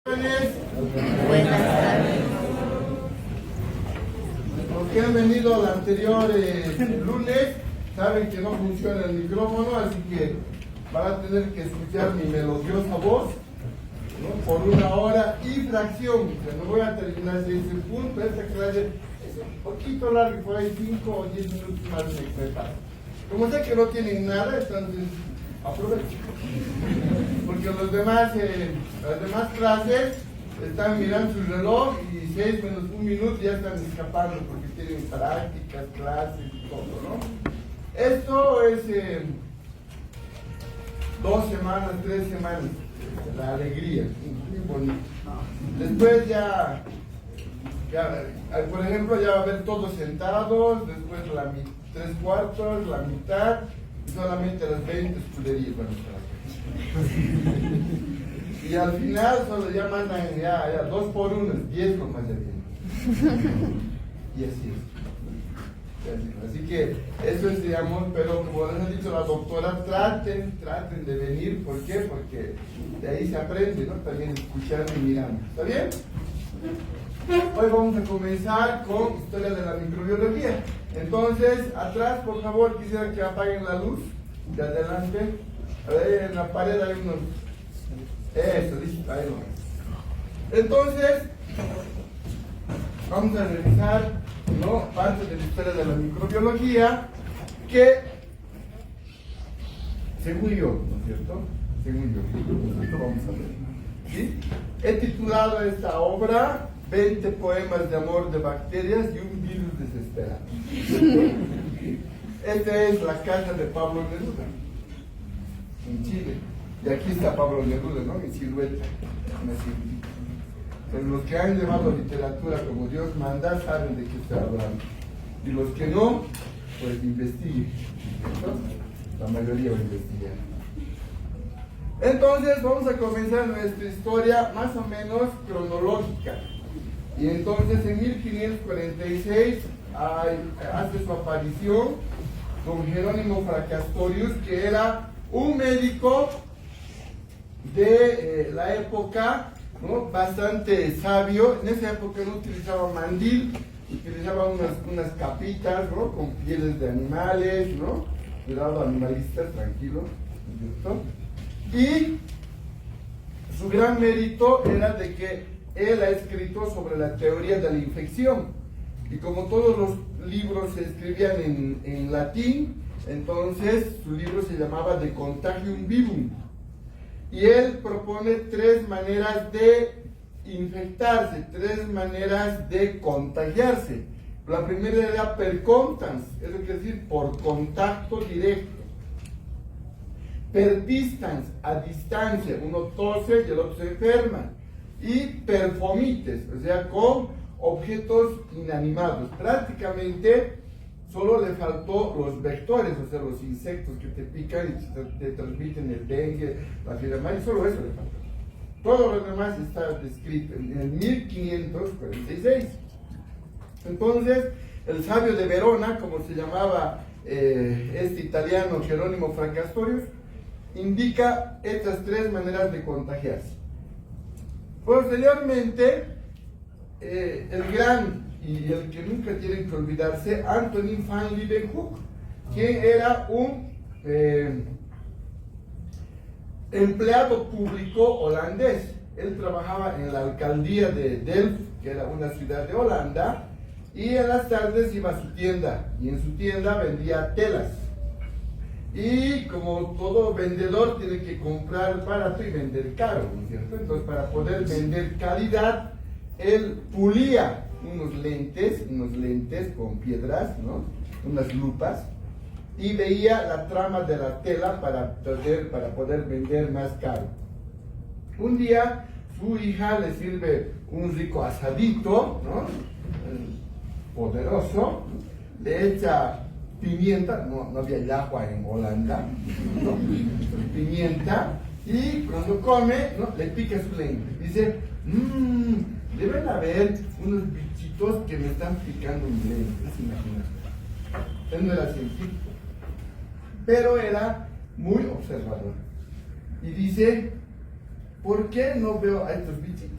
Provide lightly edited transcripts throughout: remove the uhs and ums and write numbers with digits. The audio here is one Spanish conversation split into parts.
Buenas tardes. Los que han venido al anterior lunes saben que no funciona el micrófono, así que van a tener que escuchar mi melodiosa voz, ¿no?, por 1 hora y fracción. O sea, no voy a terminar ese punto. Esta clase es un poquito larga, por ahí 5 o 10 minutos más me preparo. Como sé que no tienen nada, entonces aprovecho. Porque las demás clases están mirando su reloj y 6 menos 1 minuto ya están escapando porque tienen prácticas, clases y todo, ¿no? Esto es 2 semanas, 3 semanas, la alegría, muy bonito. Después ya, por ejemplo, ya va a haber todos sentados, después 3/4, la mitad, y solamente las 20 escuderías van a estar. Y al final solo ya mandan ya 2 por 1, 10 con más de 20. Y así es. Así que eso es, digamos, pero como les ha dicho la doctora, traten de venir. ¿Por qué? Porque de ahí se aprende, ¿no? También escuchando y mirando. ¿Está bien? Hoy vamos a comenzar con historia de la microbiología. Entonces, atrás, por favor, quisiera que apaguen la luz de adelante. A ver, en la pared hay unos... Eso, listo, ahí va. Entonces, vamos a revisar, ¿no?, parte de la historia de la microbiología que, según yo, ¿no es cierto? Según yo, esto vamos a ver. ¿Sí? He titulado esta obra 20 poemas de amor de bacterias y un virus desesperado. Esta es la casa de Pablo Neruda, en Chile. Y aquí está Pablo Neruda, ¿no?, en silueta. Pero los que han llevado literatura como Dios manda saben de qué estoy hablando. Y los que no, pues investiguen. ¿No? La mayoría va a investigar. Entonces vamos a comenzar nuestra historia más o menos cronológica. Y entonces en 1546 hace su aparición don Jerónimo Fracastorius, que era un médico de la época, ¿no?, bastante sabio. En esa época no utilizaba mandil, utilizaba unas capitas, ¿no?, con pieles de animales, ¿no? Cuidado, animalistas, tranquilo, ¿cierto? Y su gran mérito era de que él ha escrito sobre la teoría de la infección. Y como todos los libros se escribían en latín, entonces su libro se llamaba De Contagium Vivum. Y él propone 3 maneras de infectarse, 3 maneras de contagiarse. La primera era per contans, eso quiere decir por contacto directo. Per distans, a distancia, uno tose y el otro se enferma. Y per fomites, o sea, con objetos inanimados. Prácticamente solo le faltó los vectores, o sea, los insectos que te pican y te transmiten el dengue, la fiebre amarilla, solo eso le faltó. Todo lo demás está descrito en el 1546. Entonces, el sabio de Verona, como se llamaba este italiano Jerónimo Fracastorius, indica estas 3 maneras de contagiarse. Posteriormente, el gran y el que nunca tienen que olvidarse, Antonin van Leeuwenhoek, quien era un empleado público holandés. Él trabajaba en la alcaldía de Delft, que era una ciudad de Holanda, y en las tardes iba a su tienda, y en su tienda vendía telas. Y como todo vendedor tiene que comprar barato y vender caro, ¿no es cierto? Entonces, para poder vender calidad, él pulía unos lentes con piedras, ¿no?, unas lupas, y veía la trama de la tela para poder vender más caro. Un día su hija le sirve un rico asadito, ¿no?, poderoso, le echa pimienta, no había yagua en Holanda, ¿no?, pimienta, y cuando come, ¿no?, le pica su lente. Dice, deben haber unos bichitos que me están picando mi lente. Imagínate. Él no era científico, pero era muy observador. Y dice, ¿por qué no veo a estos bichitos?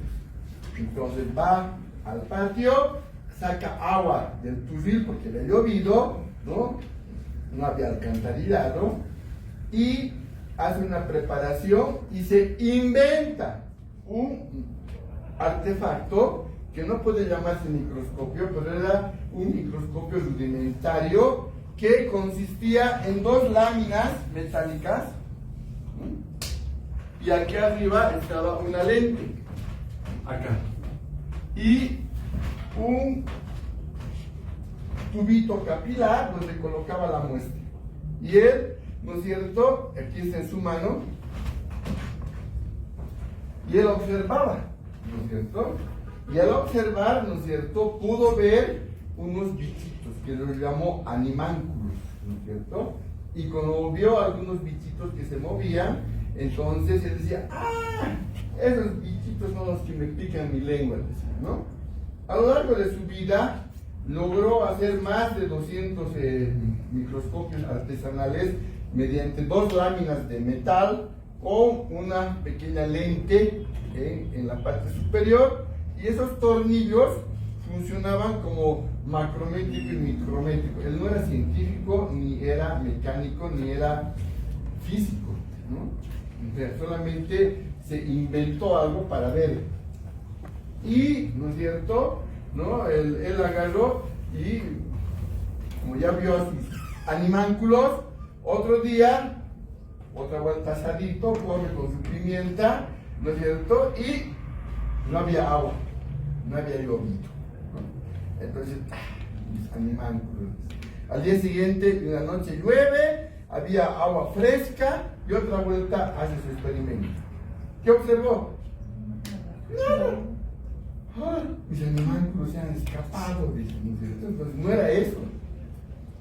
Entonces va al patio, saca agua del tufil porque le ha llovido, ¿no? No había alcantarillado, y hace una preparación y se inventa un artefacto que no puede llamarse microscopio, pero era un microscopio rudimentario que consistía en dos láminas metálicas, ¿no? Y aquí arriba estaba una lente, acá, y un tubito capilar donde colocaba la muestra. Y él, ¿no es cierto?, aquí está en su mano, y él observaba, ¿no es cierto? Y al observar, ¿no es cierto?, pudo ver unos bichitos que los llamó animánculos, ¿no es cierto? Y cuando vio algunos bichitos que se movían, entonces él decía, ¡ah! Esos bichitos son los que me pican mi lengua, decía, ¿no? A lo largo de su vida logró hacer más de 200 microscopios artesanales mediante dos láminas de metal con una pequeña lente en la parte superior, y esos tornillos funcionaban como macrométrico y micrométrico. Él no era científico, ni era mecánico, ni era físico, ¿no? O sea, solamente se inventó algo para ver. Y, ¿no es cierto?, ¿no? Él agarró y, como ya vio a sus animánculos, otro día, otra vuelta asadito, come con su pimienta, ¿no es cierto?, y no había agua, no había llovido, ¿no? Entonces, mis animánculos. Al día siguiente, una noche llueve, había agua fresca, y otra vuelta hace su experimento. ¿Qué observó? Nada. Mis animánculos se han escapado, dice, ¿no es cierto? Entonces no era eso,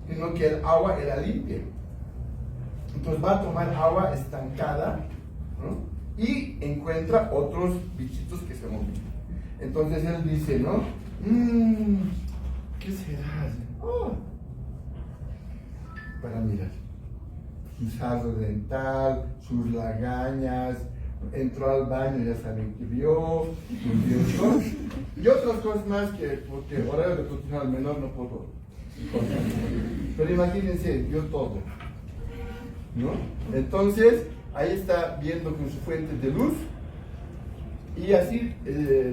sino que el agua era limpia. Entonces va a tomar agua estancada, ¿no? Y encuentra otros bichitos que se movían. Entonces él dice, ¿no? ¿Qué será? Oh. Para mirar. Su sarro dental, sus lagañas, entró al baño, ya saben que vio, y otras cosas más que, porque horario de protección al menor no puedo contar. Pero imagínense, vio todo, ¿no? Entonces, ahí está viendo con su fuente de luz, y así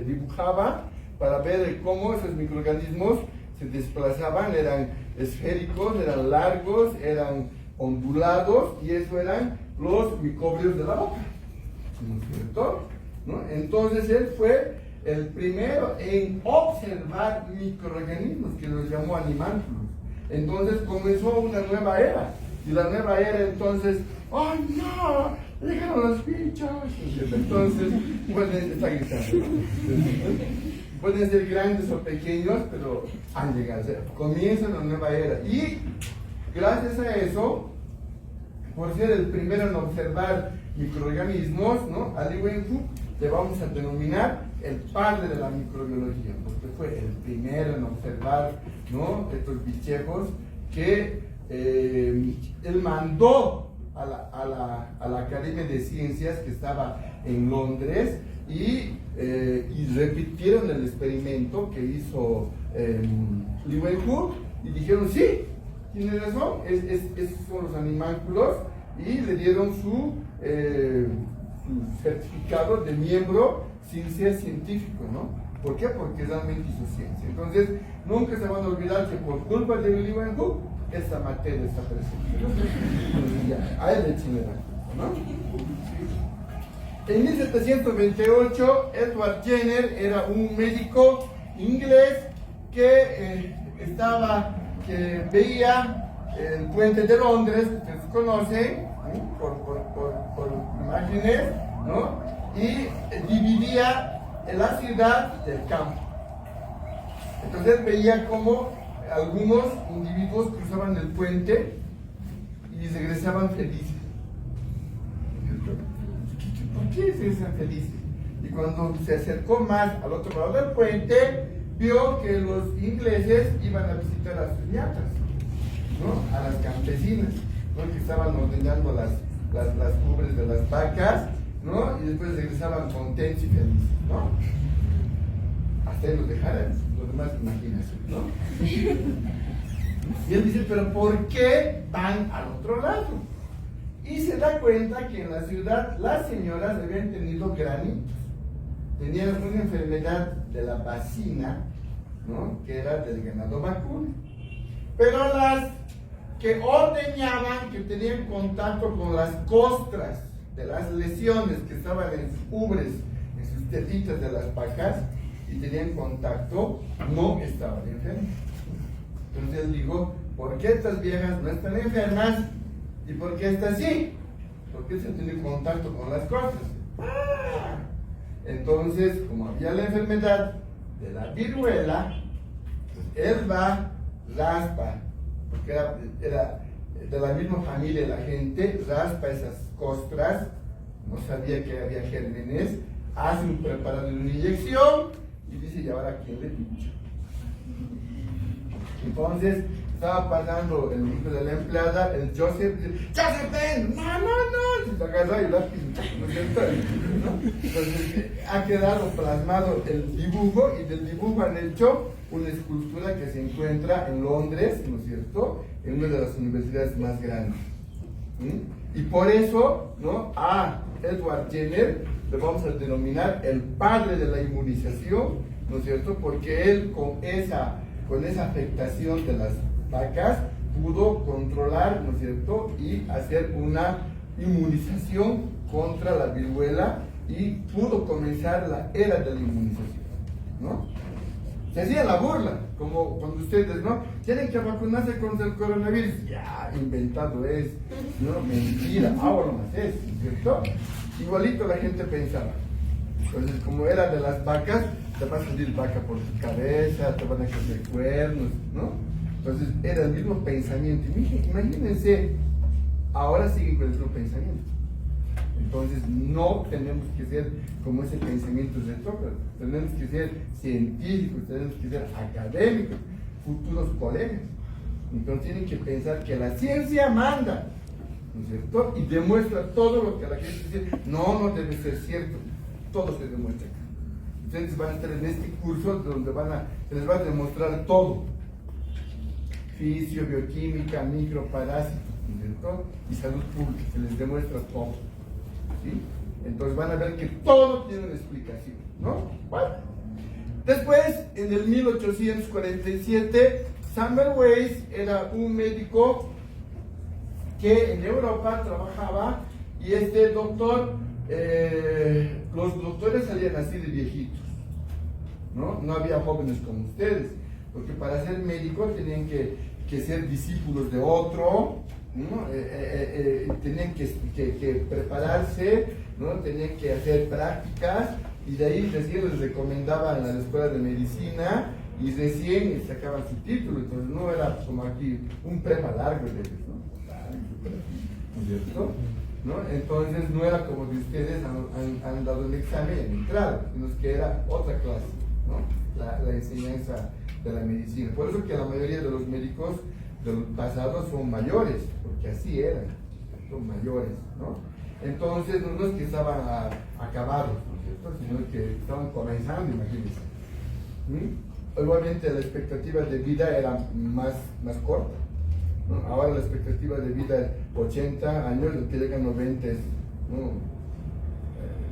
dibujaba para ver cómo esos microorganismos se desplazaban, eran esféricos, eran largos, eran ondulados, y eso eran los microbios de la boca, ¿no es cierto? ¿No? Entonces él fue el primero en observar microorganismos, que los llamó animánculos. Entonces comenzó una nueva era, y la nueva era entonces, ¡ay no! ¡Llegaron los bichos! Entonces, pueden ser grandes o pequeños, pero han llegado, o sea, comienza una nueva era. Y gracias a eso, por ser el primero en observar microorganismos, ¿no?, a Li Wenfu le vamos a denominar el padre de la microbiología, porque fue el primero en observar, ¿no?, estos bichejos que él mandó a la Academia de Ciencias que estaba en Londres, y repitieron el experimento que hizo Li Wenfu, y dijeron, sí, tiene razón, esos son los animánculos, y le dieron su certificado de miembro sin ser científico, ¿no? ¿Por qué? Porque realmente hizo ciencia. Entonces, nunca se van a olvidar que por culpa de Li Wenfu, esta materia está presente. Entonces, a él le chinera, ¿no? En 1728, Edward Jenner era un médico inglés que veía el puente de Londres, que ustedes conocen, ¿no?, por imágenes, ¿no?, y dividía la ciudad del campo. Entonces veía cómo algunos individuos cruzaban el puente y regresaban felices. ¿Por qué regresan felices? Y cuando se acercó más al otro lado del puente, vio que los ingleses iban a visitar a sus ñatas, ¿no?, a las campesinas, ¿no?, que estaban ordeñando las ubres de las vacas, ¿no? Y después regresaban contentos y felices, ¿no? Hasta ahí los dejaran, los demás imagínense, ¿no? Y él dice, pero ¿por qué van al otro lado? Y se da cuenta que en la ciudad las señoras habían tenido granitos, tenían una enfermedad de la vacina, ¿no? Que era del ganado vacuno. Pero las que ordeñaban, que tenían contacto con las costras de las lesiones que estaban en sus ubres, en sus tetitas de las vacas, y tenían contacto, no estaban enfermas. Entonces él dijo, ¿por qué estas viejas no están enfermas? ¿Y por qué estas sí? Porque se tiene contacto con las cosas. Entonces, como había la enfermedad de la viruela, él va, raspa, porque era de la misma familia la gente, raspa esas costras, no sabía que había gérmenes, hace un preparado de una inyección y dice, ¿y ahora quién le pincha? Entonces, estaba pasando el hijo de la empleada, el Joseph, dice, ¡Joseph, no! Se agarra y la pinta, ¿no es cierto? ¿No? Entonces, ha quedado plasmado el dibujo, y del dibujo han hecho una escultura que se encuentra en Londres, ¿no es cierto?, en una de las universidades más grandes. Y por eso, ¿no?, a Edward Jenner le vamos a denominar el padre de la inmunización, ¿no es cierto?, porque él con esa afectación de las vacas pudo controlar, ¿no es cierto?, y hacer una inmunización contra la viruela, y pudo comenzar la era de la inmunización, ¿no? Se hacía la burla, como cuando ustedes, ¿no?, tienen que vacunarse contra el coronavirus. Ya, inventado es, ¿no? Mentira, ahora más es, ¿no es cierto? Igualito la gente pensaba. Entonces, como era de las vacas, te va a salir vaca por tu cabeza, te van a crecer cuernos, ¿no? Entonces, era el mismo pensamiento. Imagínense, ahora siguen con el mismo pensamiento. Entonces, no tenemos que ser como ese pensamiento retrógrado. Tenemos que ser científicos, tenemos que ser académicos, futuros colegas. Entonces, tienen que pensar que la ciencia manda, ¿no es cierto? Y demuestra todo lo que la gente dice. No debe ser cierto. Todo se demuestra. Ustedes van a estar en este curso donde se les va a demostrar todo: fisio, bioquímica, microparásitos, ¿no es cierto?, y salud pública. Se les demuestra todo, ¿sí? Entonces van a ver que todo tiene una explicación, ¿no? Bueno, después, en el 1847, Samuel Weiss era un médico que en Europa trabajaba, y este doctor, los doctores salían así de viejitos, no había jóvenes como ustedes, porque para ser médico tenían que ser discípulos de otro, ¿no? Tenían que prepararse, ¿no? Tenían que hacer prácticas, y de ahí recién les recomendaban a la escuela de medicina, y recién sacaban su título. Entonces no era como aquí un prepa largo de ellos, ¿no es cierto? ¿No? Entonces no era como que ustedes han dado el examen y han entrado, sino que era otra clase, ¿no? La enseñanza de la medicina. Por eso que la mayoría de los médicos del pasado son mayores, porque así eran, son mayores, ¿no? Entonces no es que estaban acabados, ¿no es cierto?, sino que estaban comenzando, imagínense. Obviamente la expectativa de vida era más corta, ¿no? Ahora la expectativa de vida es 80 años, los que llegan a 90 es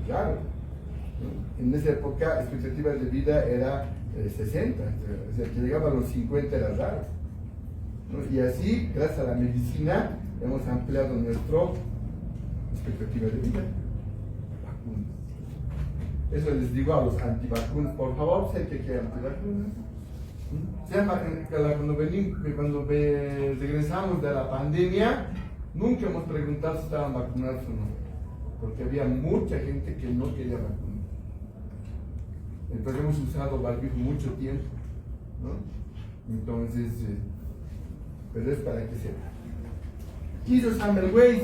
raro, ¿no? En esa época la expectativa de vida era 60, o sea, que llegaba a los 50 era raro, ¿no? Y así, gracias a la medicina, hemos ampliado nuestra expectativa de vida. Vacunas. Eso les digo a los antivacunas, por favor, sé que hay antivacunas. Cuando regresamos de la pandemia, nunca hemos preguntado si estaban vacunados o no, porque había mucha gente que no quería vacunar. Entonces hemos usado barbijo mucho tiempo, ¿no? Entonces, pero es para que sepa. ¿Qué hizo Samuel Weiss?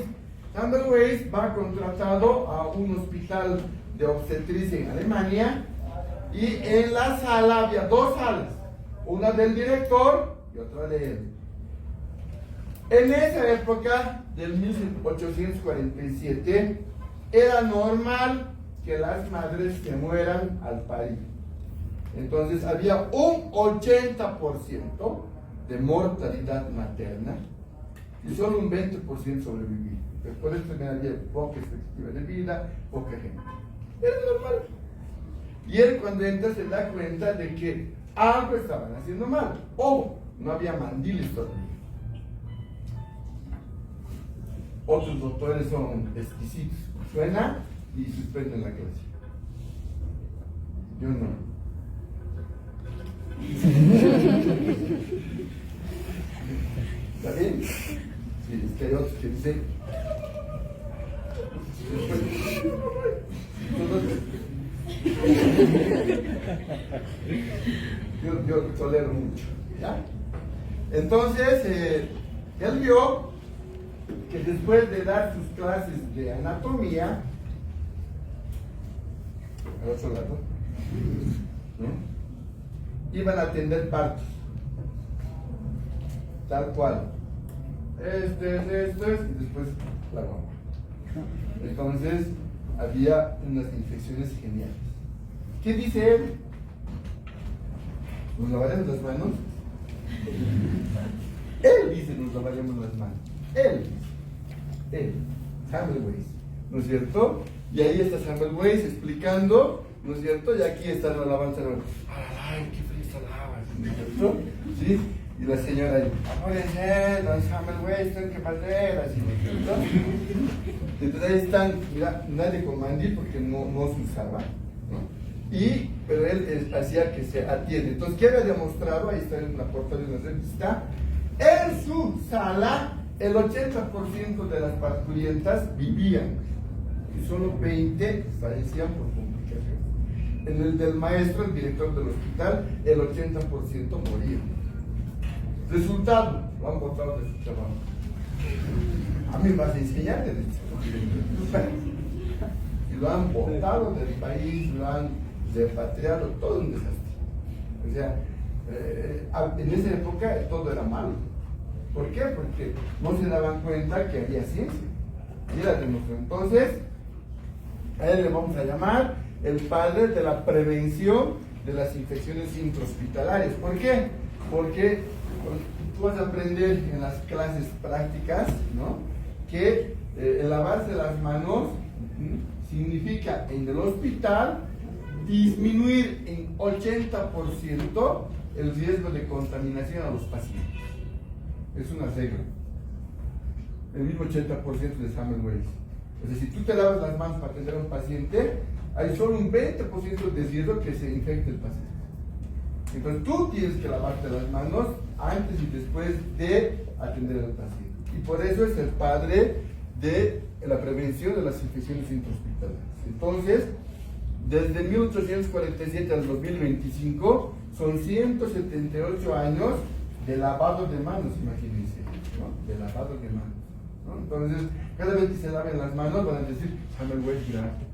Samuel Weiss va contratado a un hospital de obstetricia en Alemania, y en la sala había dos salas, una del director y otra de él. En esa época, del 1847, era normal que las madres se mueran al parir. Entonces había un 80% de mortalidad materna y solo un 20% sobrevivía. Por eso también había poca expectativa de vida, poca gente. Era normal. Y él cuando entra se da cuenta de que algo estaban haciendo mal. O no había mandiles todavía. Otros doctores son exquisitos. Suena y suspenden la clase. Yo no. ¿Está bien? Sí, es que hay otros que dicen. Yo tolero mucho, ¿ya? Entonces, él vio que después de dar sus clases de anatomía, al otro lado, ¿no? Iban a atender partos, tal cual. Esto es, y después la guagua. Entonces, había unas infecciones geniales. ¿Qué dice él? ¿Nos lavaremos las manos? Él dice, nos lavaremos las manos. Él, Semmelweis, ¿no es cierto? Y ahí está Semmelweis explicando, ¿no es cierto? Y aquí está la alabanza. ¡Ay, qué feliz alabas! ¿No es cierto? ¿Sí? Y la señora ahí, apórense, don Semmelweis, tengo que pasar, así, ¿no es cierto? Entonces ahí están, mira, nadie con mandil porque no se usaba, ¿no? Pero él hacía que se atiende. Entonces, ¿qué había demostrado? Ahí está en la portada de una revista. En su sala, el 80% de las parturientas vivían y solo 20 fallecían por complicaciones. En el del maestro, el director del hospital, el 80% moría. Resultado, lo han botado de su trabajo. A mí me vas a enseñar de y lo han botado del país, lo han repatriado, todo un desastre. O sea, en esa época todo era malo. ¿Por qué? Porque no se daban cuenta que había ciencia. Y la demostró. Entonces, a él le vamos a llamar el padre de la prevención de las infecciones intrahospitalarias. ¿Por qué? Porque tú vas a aprender en las clases prácticas, ¿no? Que el lavarse las manos significa en el hospital disminuir en 80% el riesgo de contaminación a los pacientes. Es una regla. El mismo 80% de Semmelweis. O sea, si tú te lavas las manos para atender a un paciente, hay solo un 20% de riesgo que se infecte el paciente. Entonces tú tienes que lavarte las manos antes y después de atender al paciente. Y por eso es el padre de la prevención de las infecciones intrahospitalarias. Entonces, desde 1847 al 2025 son 178 años de lavado de manos, imagínense, ¿no? De lavado de manos, ¿no? Entonces, cada vez que se laven las manos van a decir, Semmelweis, gracias.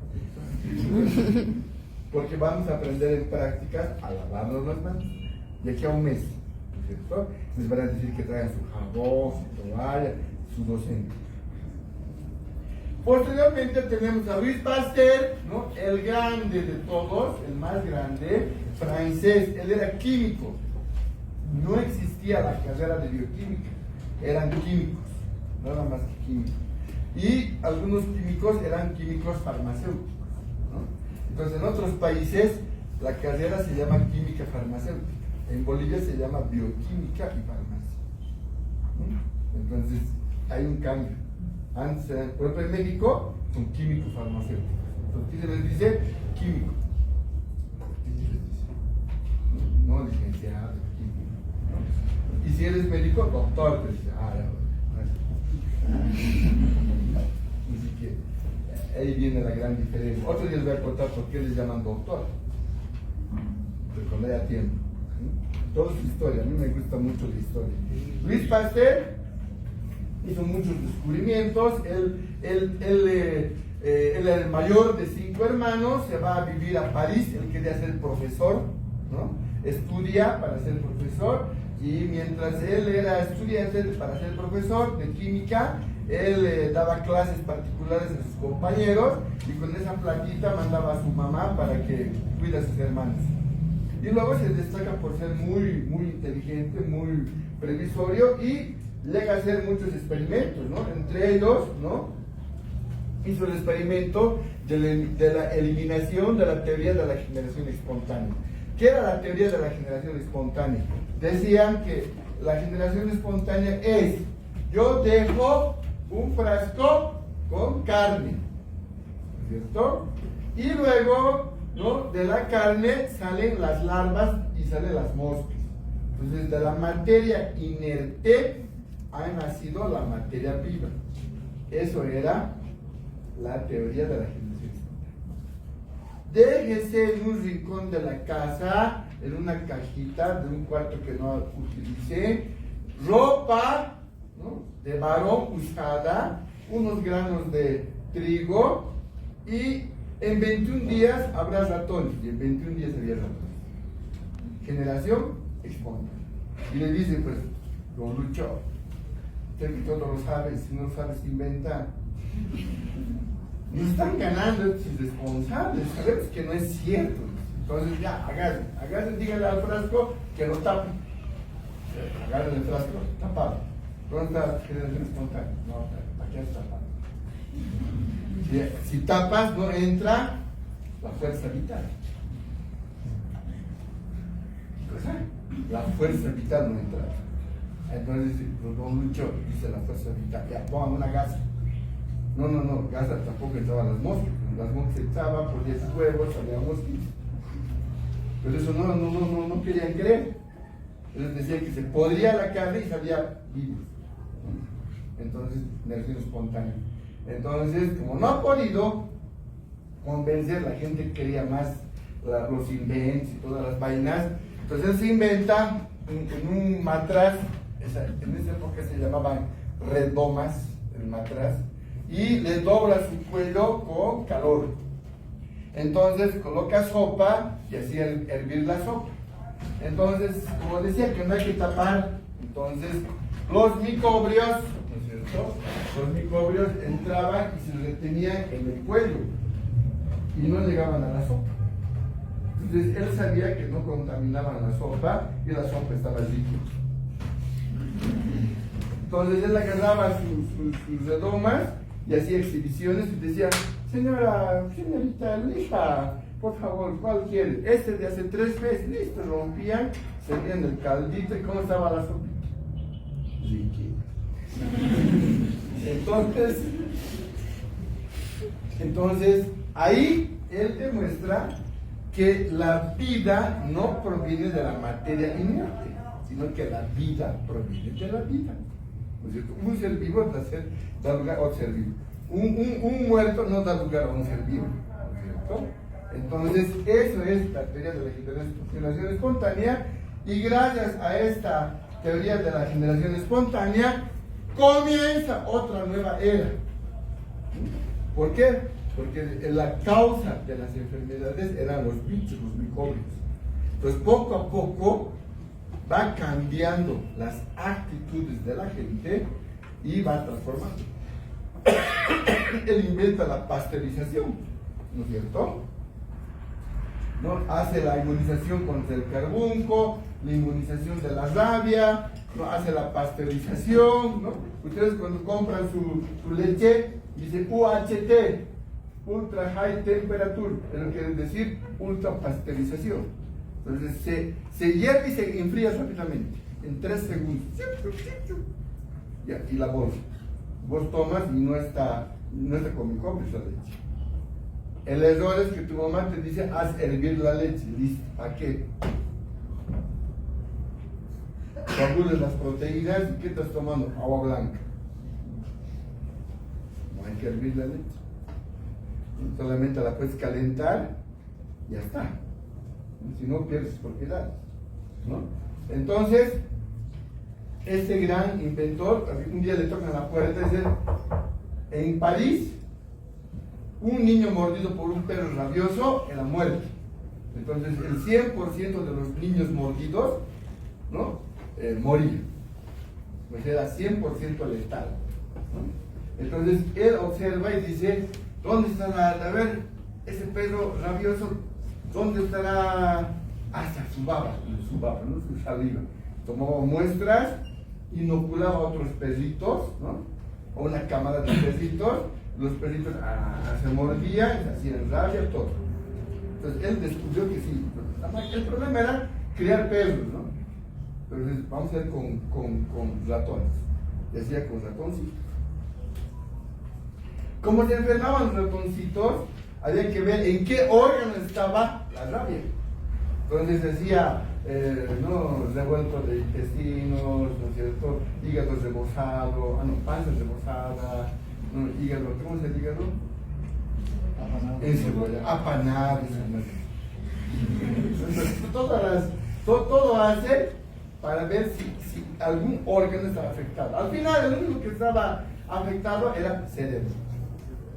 Porque vamos a aprender en prácticas a lavarnos las manos. De aquí a un mes, ¿no es cierto? Les van a decir que traigan su jabón, su toalla, su docente. Posteriormente tenemos a Louis Pasteur, ¿no? El grande de todos, el más grande, francés. Él era químico. No existía la carrera de bioquímica, eran químicos, nada más que químicos. Y algunos químicos eran químicos farmacéuticos, ¿no? Entonces, en otros países la carrera se llama química farmacéutica. En Bolivia se llama bioquímica y farmacia, ¿no? Entonces, hay un cambio. Antes, por ejemplo, en México son químicos farmacéuticos. Entonces, ¿qué se les dice? Químico. ¿Qué se les dice? No licenciado, químico, ¿no? Y si eres médico, doctor, te dice, Así que ahí viene la gran diferencia. Otro día les voy a contar por qué les llaman doctor. Pero cuando haya tiempo. Toda su historia, a mí me gusta mucho la historia. Louis Pasteur hizo muchos descubrimientos. Él era el mayor de 5 hermanos, se va a vivir a París. Él quería ser profesor, ¿no? Estudia para ser profesor, y mientras él era estudiante para ser profesor de química, Él daba clases particulares a sus compañeros y con esa plaquita mandaba a su mamá para que cuide a sus hermanos. Y luego se destaca por ser muy, muy inteligente, muy previsorio y llega a hacer muchos experimentos, ¿no? Entre ellos, ¿no? Hizo el experimento de la eliminación de la teoría de la generación espontánea. ¿Qué era la teoría de la generación espontánea? Decían que la generación espontánea es: yo dejo un frasco con carne, ¿cierto? Y luego, ¿no?, de la carne salen las larvas y salen las moscas. Entonces, de la materia inerte ha nacido la materia viva. Eso era la teoría de la generación espontánea. Déjese en un rincón de la casa, en una cajita de un cuarto que no utilicé, ropa, ¿no?, de varón usada, unos granos de trigo, y en 21 días habrá ratones, y en 21 días había ratones. Generación espontánea. Y le dice, pues, don Lucho, usted que todo lo sabe, si no lo sabes, inventa. Nos están ganando estos irresponsables, sabemos que no es cierto. Entonces ya, agarren, díganle al frasco que lo tapen. Agarren el frasco, tapado. ¿Dónde está la generación espontánea? No, aquí está tapado. Si tapas, no entra la fuerza vital. ¿Qué cosa? La fuerza vital no entra. Entonces, don Lucho dice la fuerza vital, ya, pongan una gasa. No, gasa tampoco entraban las moscas. Las moscas entraban, ponían sus huevos, salían mosquitos. Pero eso no querían creer. Ellos decían que se podría la carne y salía vivo. Entonces, generación espontánea. Entonces, como no ha podido convencer, la gente quería más los inventos y todas las vainas, entonces se inventa en un matraz, en esa época se llamaban redomas, el matraz, y le dobla su cuello con calor. Entonces coloca sopa y así hervir la sopa. Entonces, como decía que no hay que tapar, entonces los micobrios, ¿no es cierto? Los micobrios entraban y se retenían en el cuello y no llegaban a la sopa. Entonces él sabía que no contaminaban la sopa y la sopa estaba líquida. Entonces él agarraba sus redomas y hacía exhibiciones y decía: señorita, hija, por favor, ¿cuál quiere? Este de hace 3 meses, listo, rompían, servían el caldito. ¿Y cómo estaba la sopa? Líquida. Entonces, ahí él demuestra que la vida no proviene de la materia inerte, sino que la vida proviene de la vida. ¿No es cierto? Un ser vivo da lugar a otro ser vivo. Un muerto no da lugar a un ser vivo. ¿No es cierto? Entonces, eso es la teoría de la generación espontánea, y gracias a esta teoría de la generación espontánea comienza otra nueva era. ¿Por qué? Porque la causa de las enfermedades eran los bichos, los microbios. Entonces, poco a poco va cambiando las actitudes de la gente y va transformando. Él inventa la pasteurización, ¿no es cierto? ¿No? Hace la inmunización contra el carbunco, la inmunización de la rabia, ¿no? Hace la pasteurización, ¿no? Ustedes cuando compran su leche, dice UHT, Ultra High Temperature, pero quiere decir ultra pasteurización. Entonces se hierve y se enfría rápidamente, en 3 segundos. Ya, y la bolsa. Vos tomas y no está con microbios la leche. El error es que tu mamá te dice: haz hervir la leche. Listo, ¿a qué? Coagulas las proteínas y ¿qué estás tomando? Agua blanca. No hay que hervir la leche. Solamente la puedes calentar y ya está. Si no, pierdes propiedades, ¿no? Entonces, este gran inventor, un día le tocan la puerta y dice: en París, un niño mordido por un perro rabioso en la muerte. Entonces, el 100% de los niños mordidos, ¿no?, morían. Pues era 100% letal, ¿no? Entonces él observa y dice, ¿dónde está a ver, ese perro rabioso, dónde estará? Hasta su baba, ¿no? Su saliva. Tomaba muestras, inoculaba a otros perritos, ¿no? O una cámara de perritos, los perritos se mordían, se hacían rabia, todo. Entonces él descubrió que sí. El problema era criar perros, ¿no? Entonces vamos a ver con ratones. Decía con ratoncitos. Como se enfermaban los ratoncitos, había que ver en qué órgano estaba la rabia. Entonces decía, no, revuelto de intestinos, ¿no es cierto? Hígado rebozado, panza rebozada, ¿no? Hígado, ¿cómo es el hígado? Apanado. Todo hace para ver si algún órgano estaba afectado. Al final, el único que estaba afectado era cerebro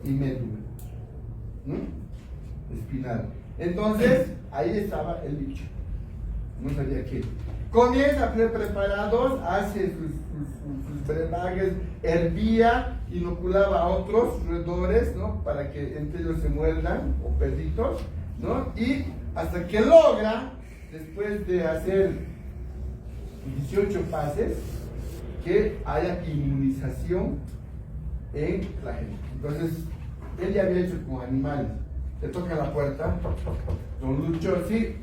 y médula, ¿no? Espinal. Entonces, ahí estaba el bicho. No sabía qué. Comienza a ser preparados, hace sus brebajes, hervía, inoculaba a otros roedores, ¿no? Para que entre ellos se muerdan, o perritos, ¿no? Y hasta que logra, después de hacer 18 fases, que haya inmunización en la gente. Entonces, él ya había hecho con animales. Le toca la puerta, don Lucho, sí,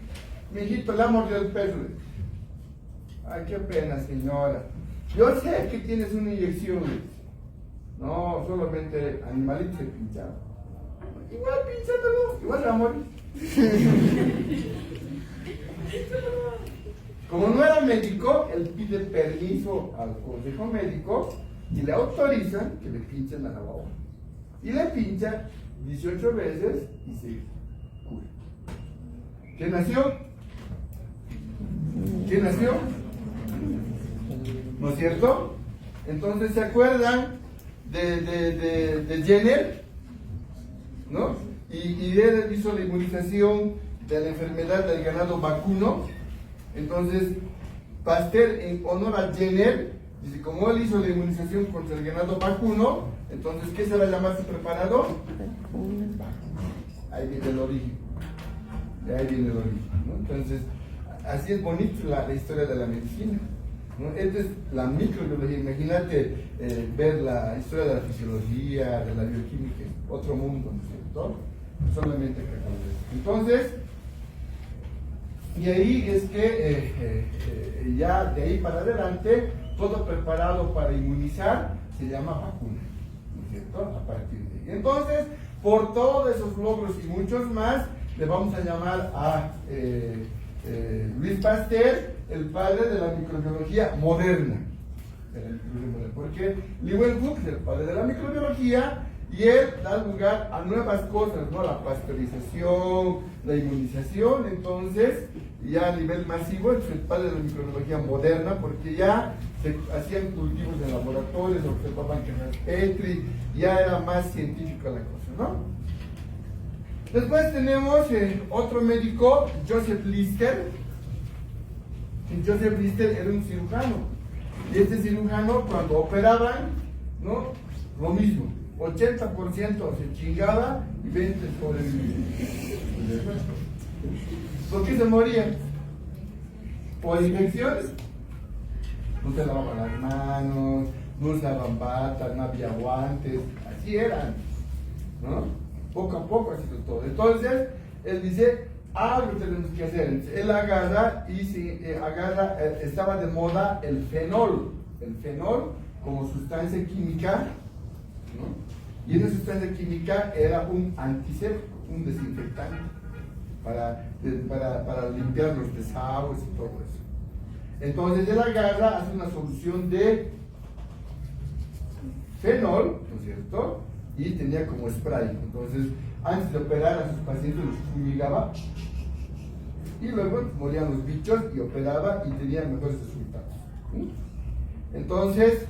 mi hijito le ha mordido el perro. Ay, qué pena, señora. Yo sé que tienes una inyección. No, solamente animalitos se pincharon. Igual pinchándolo, igual va a morir. Como no era médico, él pide permiso al consejo médico y le autorizan que le pinchen a la baba. Y le pincha 18 veces y se cura. ¿Quién nació? ¿Quién nació? ¿No es cierto? Entonces, ¿se acuerdan de Jenner? ¿No? Y él hizo la inmunización de la enfermedad del ganado vacuno. Entonces, Pasteur, en honor a Jenner, dice, como él hizo la inmunización contra el ganado vacuno, entonces, ¿qué se va a llamar su preparado? Ahí viene el origen. De ahí viene el origen, ¿no? Entonces, así es bonito la historia de la medicina, ¿no? Esta es la microbiología. Imagínate ver la historia de la fisiología, de la bioquímica, otro mundo, ¿no es cierto? Solamente acá con eso. Entonces, y ahí es que ya de ahí para adelante, todo preparado para inmunizar se llama vacuna, ¿no es cierto? A partir de ahí. Entonces, por todos esos logros y muchos más, le vamos a llamar a Louis Pasteur el padre de la microbiología moderna. Porque Leeuwenhoek es el padre de la microbiología y él da lugar a nuevas cosas, ¿no? La pasteurización, la inmunización. Entonces, ya a nivel masivo, es el padre de la microbiología moderna, porque ya se hacían cultivos en laboratorios, observaban cajas Petri, ya era más científica la cosa, ¿no? Después tenemos otro médico, Joseph Lister. Joseph Lister era un cirujano. Y este cirujano, cuando operaban, ¿no? Lo mismo, 80% se chingaba y 20% sobrevivía. ¿Por qué se morían? Por infecciones. No se lavaban las manos, no usaban batas, no había guantes, así eran, ¿no? Poco a poco ha sido todo. Entonces, él dice, algo tenemos que hacer. Él agarra y estaba de moda el fenol. El fenol como sustancia química, ¿no? Y esa sustancia química era un antiséptico, un desinfectante para limpiar los desagües y todo eso. Entonces él agarra, hace una solución de fenol, ¿no es cierto? Y tenía como spray. Entonces, antes de operar a sus pacientes los fumigaba y luego morían los bichos y operaba y tenía mejores resultados. Entonces,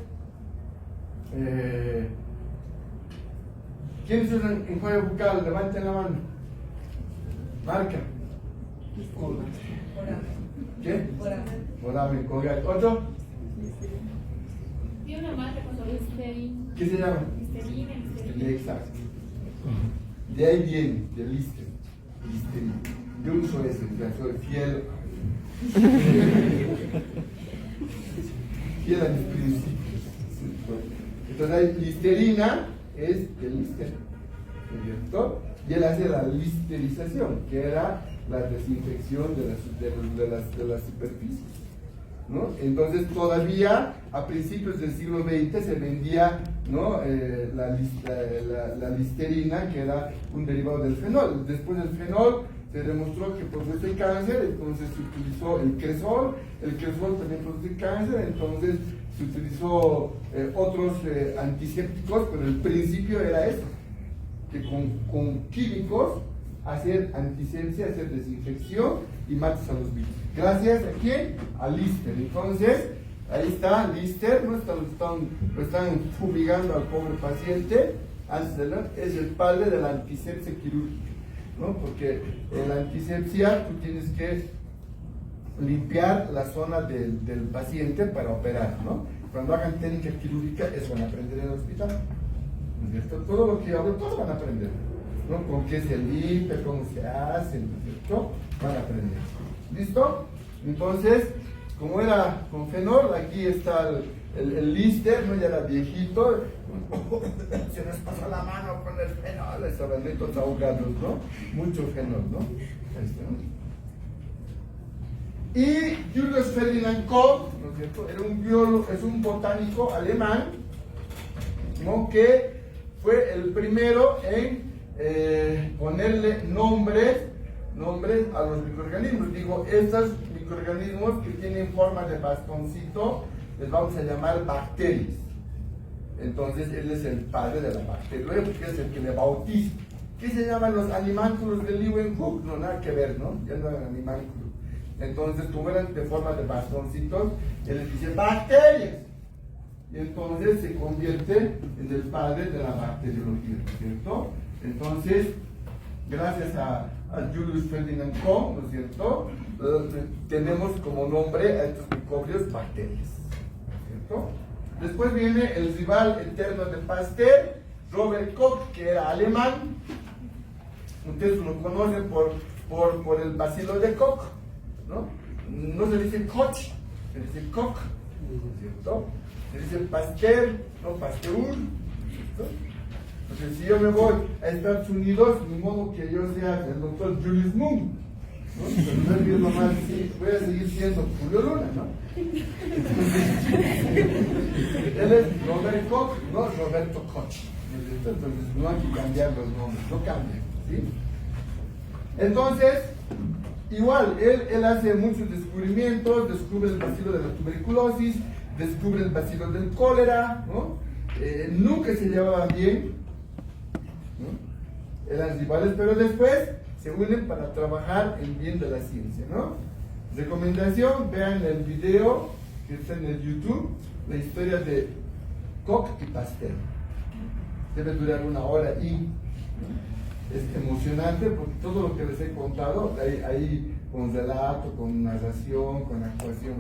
¿quiénes usan enjuague bucal? Levanten la mano. Marca. ¿Qué? Oramen. ¿Otro? Vi una marca con Listerine. ¿Qué se llama? Exacto. De ahí viene, de Lister. Yo uso ese, soy fiel. Fiel a mis principios. Entonces hay listerina, es el Lister, ¿cierto? Y él hace la listerización, que era la desinfección de las superficies, ¿no? Entonces todavía a principios del siglo XX se vendía, ¿no? la listerina, que era un derivado del fenol. Después del fenol se demostró que produce cáncer, entonces se utilizó el cresol también produce cáncer, entonces se utilizó otros antisépticos, pero el principio era eso, que con químicos hacer antisepsia, hacer desinfección y matas a los bichos. Gracias a quién? A Lister. Entonces, ahí está Lister, ¿no? Lo están fumigando al pobre paciente, es el padre de la antisepsia quirúrgica, ¿no? Porque en la antisepsia tú tienes que limpiar la zona del paciente para operar, ¿no? Cuando hagan técnica quirúrgica, eso van a aprender en el hospital, ¿no es cierto? Todo lo que yo hablo, todos van a aprender, ¿no? Con qué se limpia, cómo se hace, ¿no es cierto? Van a aprender. ¿Listo? Entonces, como era con fenol, aquí está el Lister, ¿no? Ya era viejito, se nos pasó la mano con el fenol, estaban todos ahogados, ¿no? Mucho fenol, ¿no? Ahí está, ¿no? Y Julius Ferdinand Koch, ¿no es cierto? Era un biólogo, es un botánico alemán, ¿no? Que fue el primero en ponerle nombres a los microorganismos. Digo, estos microorganismos que tienen forma de bastoncito, les vamos a llamar bacterias. Entonces, él es el padre de la bacteria, porque es el que le bautiza. ¿Qué se llaman los animánculos de Leeuwenhoek? No, nada que ver, ¿no? Ya no eran animánculos. Entonces, como eran de forma de bastoncitos, él les dice bacterias. Y entonces se convierte en el padre de la bacteriología, ¿cierto? Entonces, gracias a Julius Ferdinand Koch, ¿no es cierto? Tenemos como nombre a estos microbios bacterias, ¿cierto? Después viene el rival eterno de Pasteur, Robert Koch, que era alemán. Ustedes lo conocen por el bacilo de Koch, ¿no? No se dice Koch, se dice Koch, ¿cierto? Se dice Pasteur, no Pasteur, ¿cierto? Entonces, si yo me voy a Estados Unidos, ni modo que yo sea el doctor Julius Moon, ¿no? Pero no nomás, sí, voy a seguir siendo Julio Luna, ¿no? Él es Robert Koch, no Roberto Koch. Entonces, no hay que cambiar los nombres, no cambian, ¿sí? Entonces, igual, él hace muchos descubrimientos, descubre el bacilo de la tuberculosis, descubre el bacilo del cólera, ¿no? Nunca se llevaban bien, ¿no? Eran rivales, pero después se unen para trabajar en bien de la ciencia, ¿no? Recomendación, vean el video que está en el YouTube, la historia de Koch y Pasteur. Debe durar 1 hora y, ¿no? Es emocionante porque todo lo que les he contado, ahí con relato, con narración, con actuación,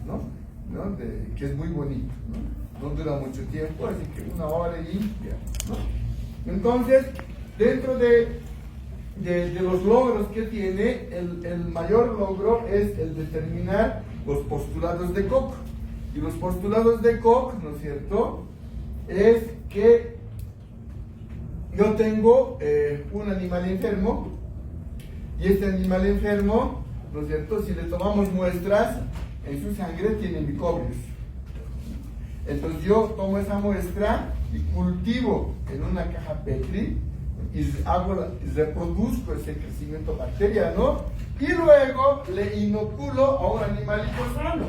¿no? Que es muy bonito, ¿no? No dura mucho tiempo, así que 1 hora y ya, ¿no? Entonces, dentro de los logros que tiene, el mayor logro es el determinar los postulados de Koch. Y los postulados de Koch, ¿no es cierto?, es que yo tengo un animal enfermo, y este animal enfermo, ¿no es cierto?, si le tomamos muestras, en su sangre tiene microbios. Entonces yo tomo esa muestra y cultivo en una caja Petri y reproduzco ese crecimiento bacteriano y luego le inoculo a un animalito sano.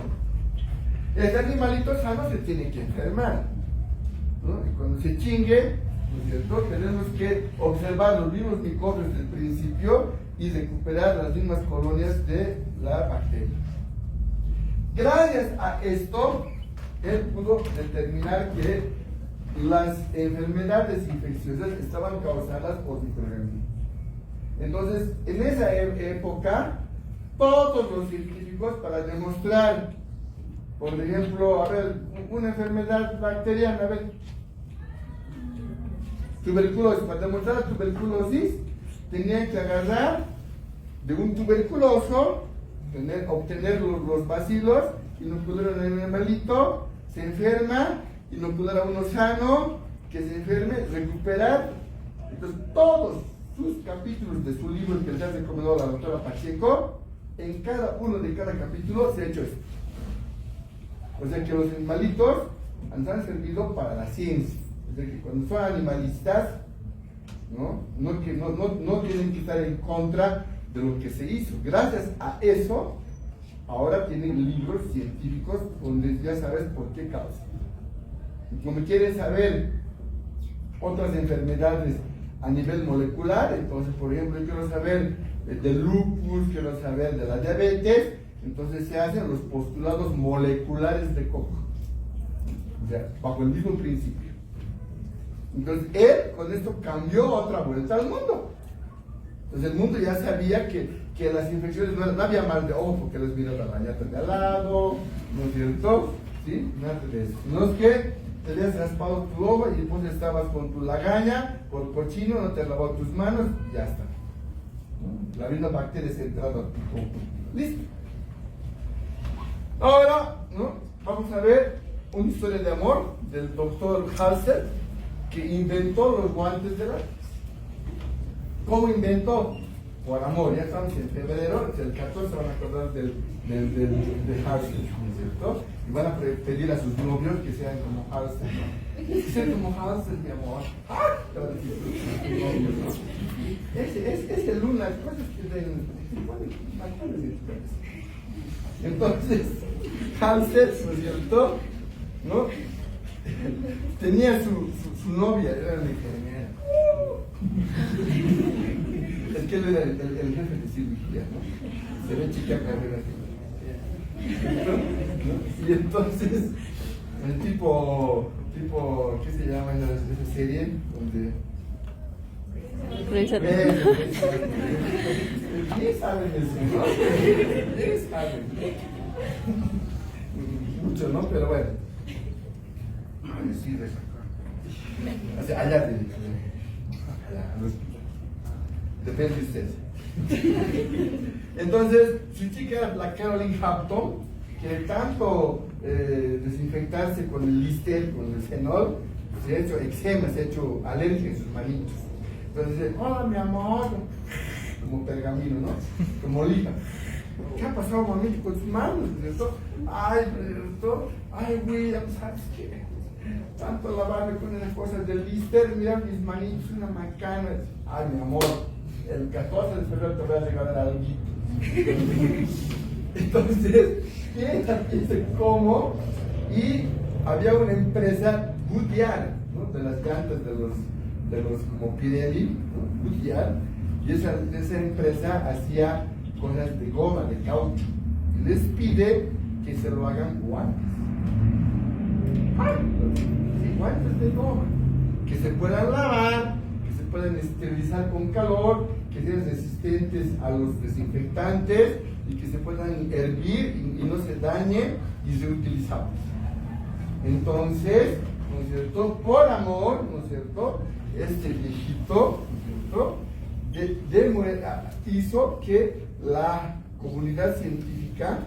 Este animalito sano se tiene que enfermar, ¿no? Y cuando se chingue, ¿no es cierto?, tenemos que observar los mismos microbios del principio y recuperar las mismas colonias de la bacteria. Gracias a esto, él pudo determinar que las enfermedades infecciosas estaban causadas por microorganismos. Entonces, en esa época, todos los científicos, para demostrar, por ejemplo, a ver, una enfermedad bacteriana, a ver, Tuberculosis. Para demostrar la tuberculosis, tenían que agarrar de un tuberculoso, obtener los bacilos, inocular a un animalito, se enferma, inocular a uno sano, que se enferme, recuperar. Entonces, todos sus capítulos de su libro que les ha recomendado la doctora Pacheco, en cada uno de cada capítulo se ha hecho esto. O sea que los animalitos nos han servido para la ciencia. O sea que cuando son animalistas, no tienen que estar en contra de lo que se hizo. Gracias a eso, ahora tienen libros científicos donde ya sabes por qué causa. Y como quieren saber otras enfermedades a nivel molecular, entonces, por ejemplo, yo quiero saber del lupus, quiero saber de la diabetes, entonces se hacen los postulados moleculares de Koch. O sea, bajo el mismo principio. Entonces, él con esto cambió otra vuelta al mundo. Entonces, el mundo ya sabía que las infecciones no había mal de ojo, porque les vino la bañata de al lado, ¿no es cierto? ¿Sí? Nada de eso. No es que te habías raspado tu ojo y después estabas con tu lagaña, por cochino, no te has lavado tus manos, y ya está. La misma bacteria se ha entrado a tu ojo. Listo. Ahora, vamos a ver una historia de amor del doctor Halsted, que inventó los guantes de látex. ¿Cómo inventó? Por amor. Ya estamos en febrero, el 14 van a acordar de Halsted, ¿no es cierto? Y van a pedir a sus novios que sean como Halsted, ¿no? Que sean como Halsted, mi amor. Es el luna, cosas que entonces, Halsted, ¿no es cierto? ¿No? Tenía su novia, era la enfermera. Es que él era el jefe de cirugía, ¿no? Se ve chica carrera así. Y entonces, el tipo, ¿qué se llama esa serie? Donde... ¿Qué saben eso, no? ¿Qué saben? Mucho, ¿no? Pero bueno. Sí, allá depende de ustedes. Entonces, su chica era la Caroline Hampton, que tanto desinfectarse con el Lister, con el fenol, se ha hecho eczema, se ha hecho alergia en sus manitos. Entonces dice, hola mi amor, como pergamino, ¿no? Como lija. ¿Qué ha pasado, mamita, con sus manos? ¿Cierto? Ay, ¿cierto? Ay, William, ¿sabes qué? Tanto lavarme con esas cosas del Lister, mira mis manitos, una macana. Ay, mi amor, el 14 de febrero te voy a regalar algo. Entonces, piensa cómo. Y había una empresa, Goodyear, ¿no? De las llantas de los como Pirelli, ¿no? Goodyear, y esa empresa hacía cosas de goma, de caucho, y les pide que se lo hagan guantes. Guantes de goma, que se puedan lavar, que se puedan esterilizar con calor, que sean resistentes a los desinfectantes y que se puedan hervir y no se dañen y reutilizables. Entonces, ¿no es cierto? Por amor, ¿no es cierto? Este viejito, ¿no es cierto? Hizo que la comunidad científica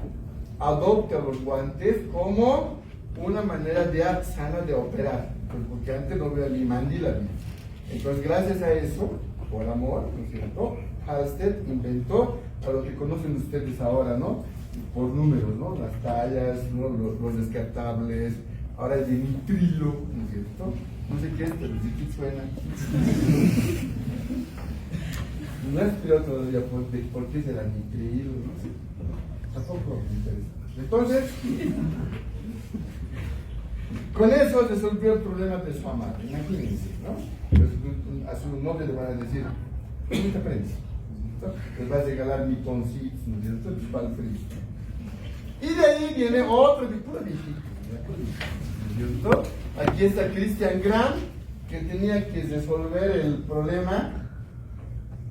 adopte los guantes como una manera de sana de operar, porque antes no había ni mandíbula. Entonces, gracias a eso, por amor, ¿no es cierto? Halsted inventó a lo que conocen ustedes ahora, ¿no? Por números, ¿no? Las tallas, ¿no? Los descartables, ahora el de nitrilo, ¿no es cierto? No sé qué es, pero sí que suena. No he estudiado todavía por qué será nitrilo, no sé. Tampoco me interesa. Entonces, con eso resolvió el problema de su amada, imagínense, ¿no? Entonces, a su novio le van a decir, ¿qué te aprendes? Les va a regalar mitoncitos, ¿no es cierto? Pues para el frío. Y de ahí viene otro de pura viejita, ¿no es cierto? Aquí está Christian Graham, que tenía que resolver el problema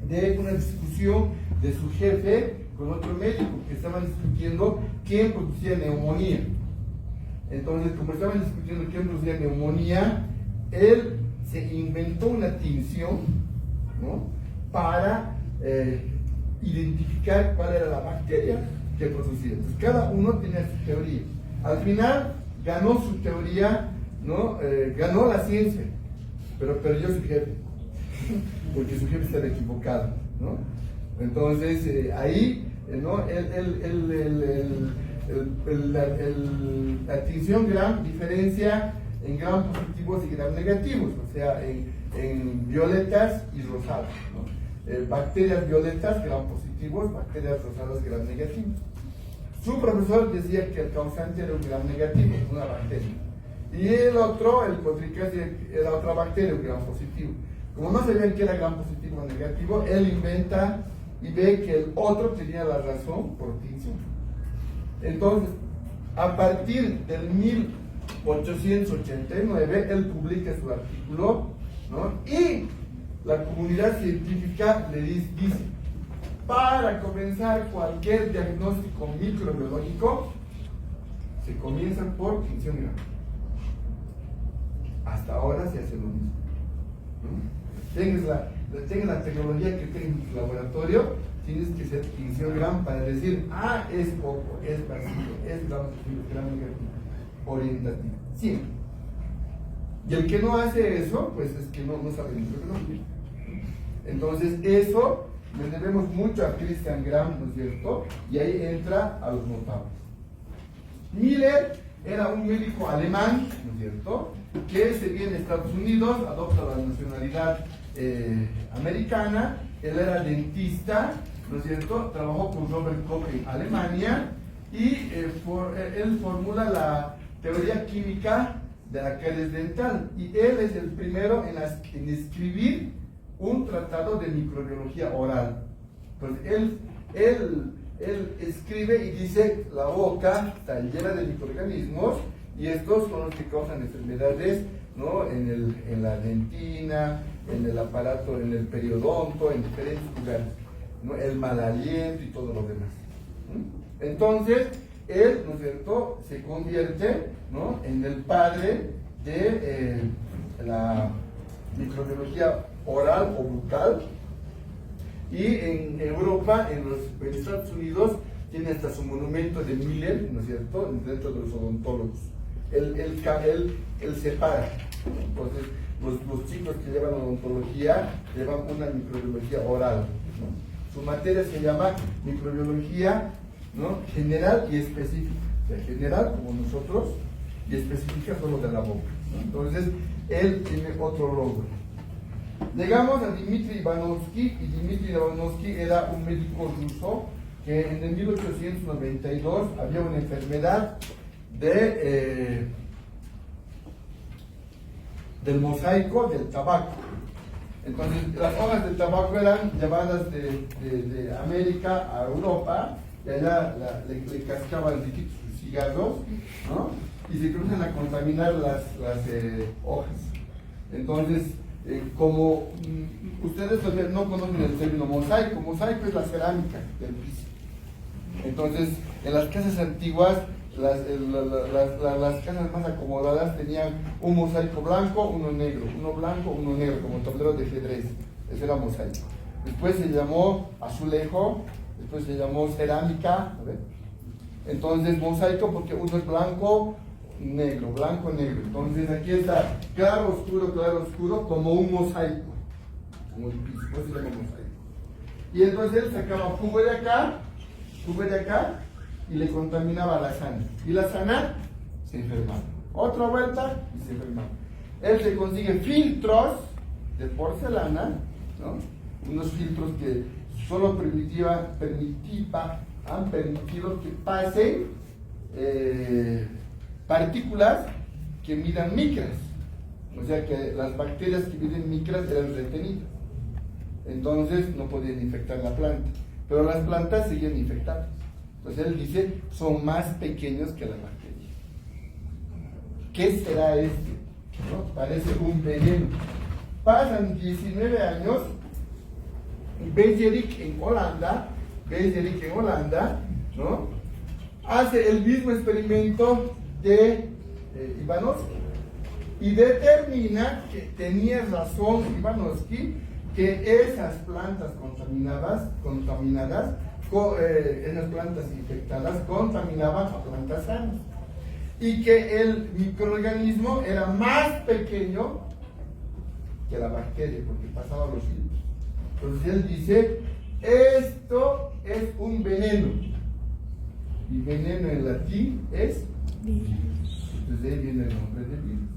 de una discusión de su jefe con otro médico, que estaban discutiendo quién producía neumonía. Entonces, como estaban discutiendo quién producía neumonía, él se inventó una tinción, ¿no?, para identificar cuál era la bacteria que producía. Entonces, cada uno tenía su teoría. Al final ganó su teoría, ¿no? Ganó la ciencia, pero perdió su jefe, porque su jefe estaba equivocado, ¿no? Entonces, ahí, ¿no?, la tinción Gram diferencia en gram positivos y gram negativos, o sea, en violetas y rosadas, ¿no? Bacterias violetas, gram positivos; bacterias rosadas, gram negativos. Su profesor decía que el causante era un gram negativo, una bacteria, y el otro, el Cotricas, era otra bacteria, un gram positivo. Como no sabían que era gram positivo o negativo, él inventa y ve que el otro tenía la razón por tinción. Entonces, a partir del 1889, él publica su artículo, ¿no?, y la comunidad científica le dice: para comenzar cualquier diagnóstico microbiológico, se comienza por tinción Gram. Hasta ahora se hace lo mismo, ¿no? Tengas la tecnología que tengas en tu laboratorio, tienes que hacer tinción Gram para decir: ah, es poco, es vacío, es gram positivo, gram negativo, orientativo, siempre. Y el que no hace eso, pues es que no sabe microbiología. Entonces, eso le debemos mucho a Christian Gram, ¿no es cierto? Y ahí entra a los notables. Miller era un médico alemán, ¿no es cierto?, que se viene a Estados Unidos, adopta la nacionalidad americana. Él era dentista, ¿no es cierto?, trabajó con Robert Koch en Alemania, y él formula la teoría química de la caries dental, y él es el primero en escribir un tratado de microbiología oral. Entonces, él escribe y dice: la boca está llena de microorganismos, y estos son los que causan enfermedades, ¿no?, en la dentina, en el aparato, en el periodonto, en diferentes lugares, ¿no?, el mal aliento y todo lo demás. Entonces, él, ¿no es cierto?, se convierte, ¿no?, en el padre de la microbiología oral o bucal. Y en Europa, en Estados Unidos, tiene hasta su monumento de Miller, ¿no es cierto?, dentro de los odontólogos. Él separa. Entonces, los chicos que llevan odontología llevan una microbiología oral, ¿no? Su materia se llama microbiología, ¿no?, general y específica. O sea, general, como nosotros, y específica solo de la boca, ¿no? Entonces, él tiene otro logro. Llegamos a Dmitry Ivanovsky, y Dmitry Ivanovsky era un médico ruso que en el 1892 había una enfermedad del mosaico del tabaco. Entonces, las hojas del tabaco eran llevadas de América a Europa, y allá le cascaban riquitos sus cigarros, ¿no?, y se comienzan a contaminar las hojas. Entonces, como ustedes no conocen el término mosaico es la cerámica del piso. Entonces, en las casas antiguas, las casas más acomodadas tenían un mosaico blanco, uno negro, uno blanco, uno negro, como tablero de ajedrez. Ese era mosaico. Después se llamó azulejo, después se llamó cerámica. Entonces, mosaico porque uno es blanco, negro, blanco, negro. Entonces, aquí está claro, oscuro, como un mosaico, como el piso, por eso se llama mosaico. Y entonces él sacaba jugo de acá, y le contaminaba la sana. Y la sana se enfermaba. Otra vuelta y se enfermaba. Él se consigue filtros de porcelana, ¿no?, unos filtros que solo han permitido que pasen partículas que midan micras. O sea que las bacterias que miden micras eran retenidas. Entonces no podían infectar la planta. Pero las plantas seguían infectadas. Entonces él dice: son más pequeños que la bacteria. ¿Qué será esto? ¿No? Parece un veneno. Pasan 19 años. Beijerinck en Holanda, ¿no?, hace el mismo experimento de Ivanovsky, y determina que tenía razón Ivanovsky, que esas plantas contaminadas, esas plantas infectadas contaminaban a plantas sanas, y que el microorganismo era más pequeño que la bacteria, porque pasaba los filtros. Entonces él dice, esto es un veneno, y veneno en latín es virus. Entonces ahí viene el nombre de virus.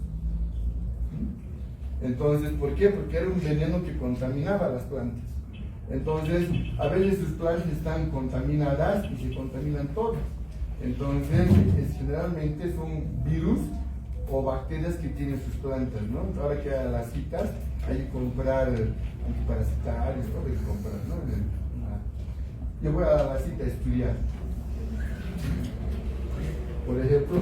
Entonces, ¿por qué? Porque era un veneno que contaminaba las plantas. Entonces, a veces sus plantas están contaminadas y se contaminan todas. Entonces, generalmente son virus o bacterias que tienen sus plantas, ¿no? Ahora que a las citas hay que comprar antiparasitarios, todo hay que comprar, ¿no? Yo voy a la cita a estudiar. Por ejemplo,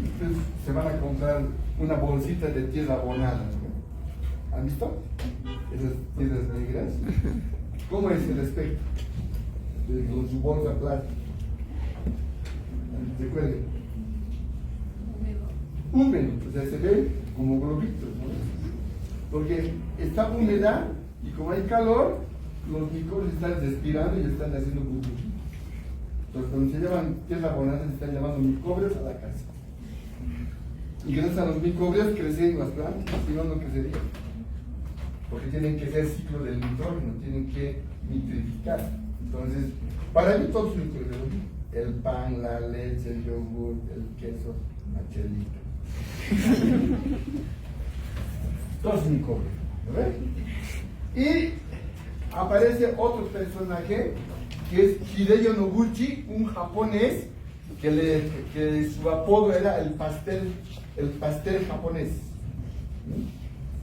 ustedes se van a comprar una bolsita de tierra abonada, ¿no? ¿Han visto? Esas tierras negras. ¿Cómo es el aspecto de su bolsa plástica? Recuerden. Húmedo, o sea, se ve como globitos, ¿no? Porque está húmeda y como hay calor, los microbios están respirando y están haciendo burbujitas. Entonces, cuando se llevan tierra abonada, se están llevando microbios a la casa. Y gracias a los microbios crecen las plantas, si no, no crecerían. Porque tienen que ser ciclo del nitrógeno, tienen que nitrificar. Entonces, para mí todo es microbios. El pan, la leche, el yogur, el queso, la chelita. Todo es microbios. Y aparece otro personaje que es Hideo Noguchi, un japonés que su apodo era el pastel japonés,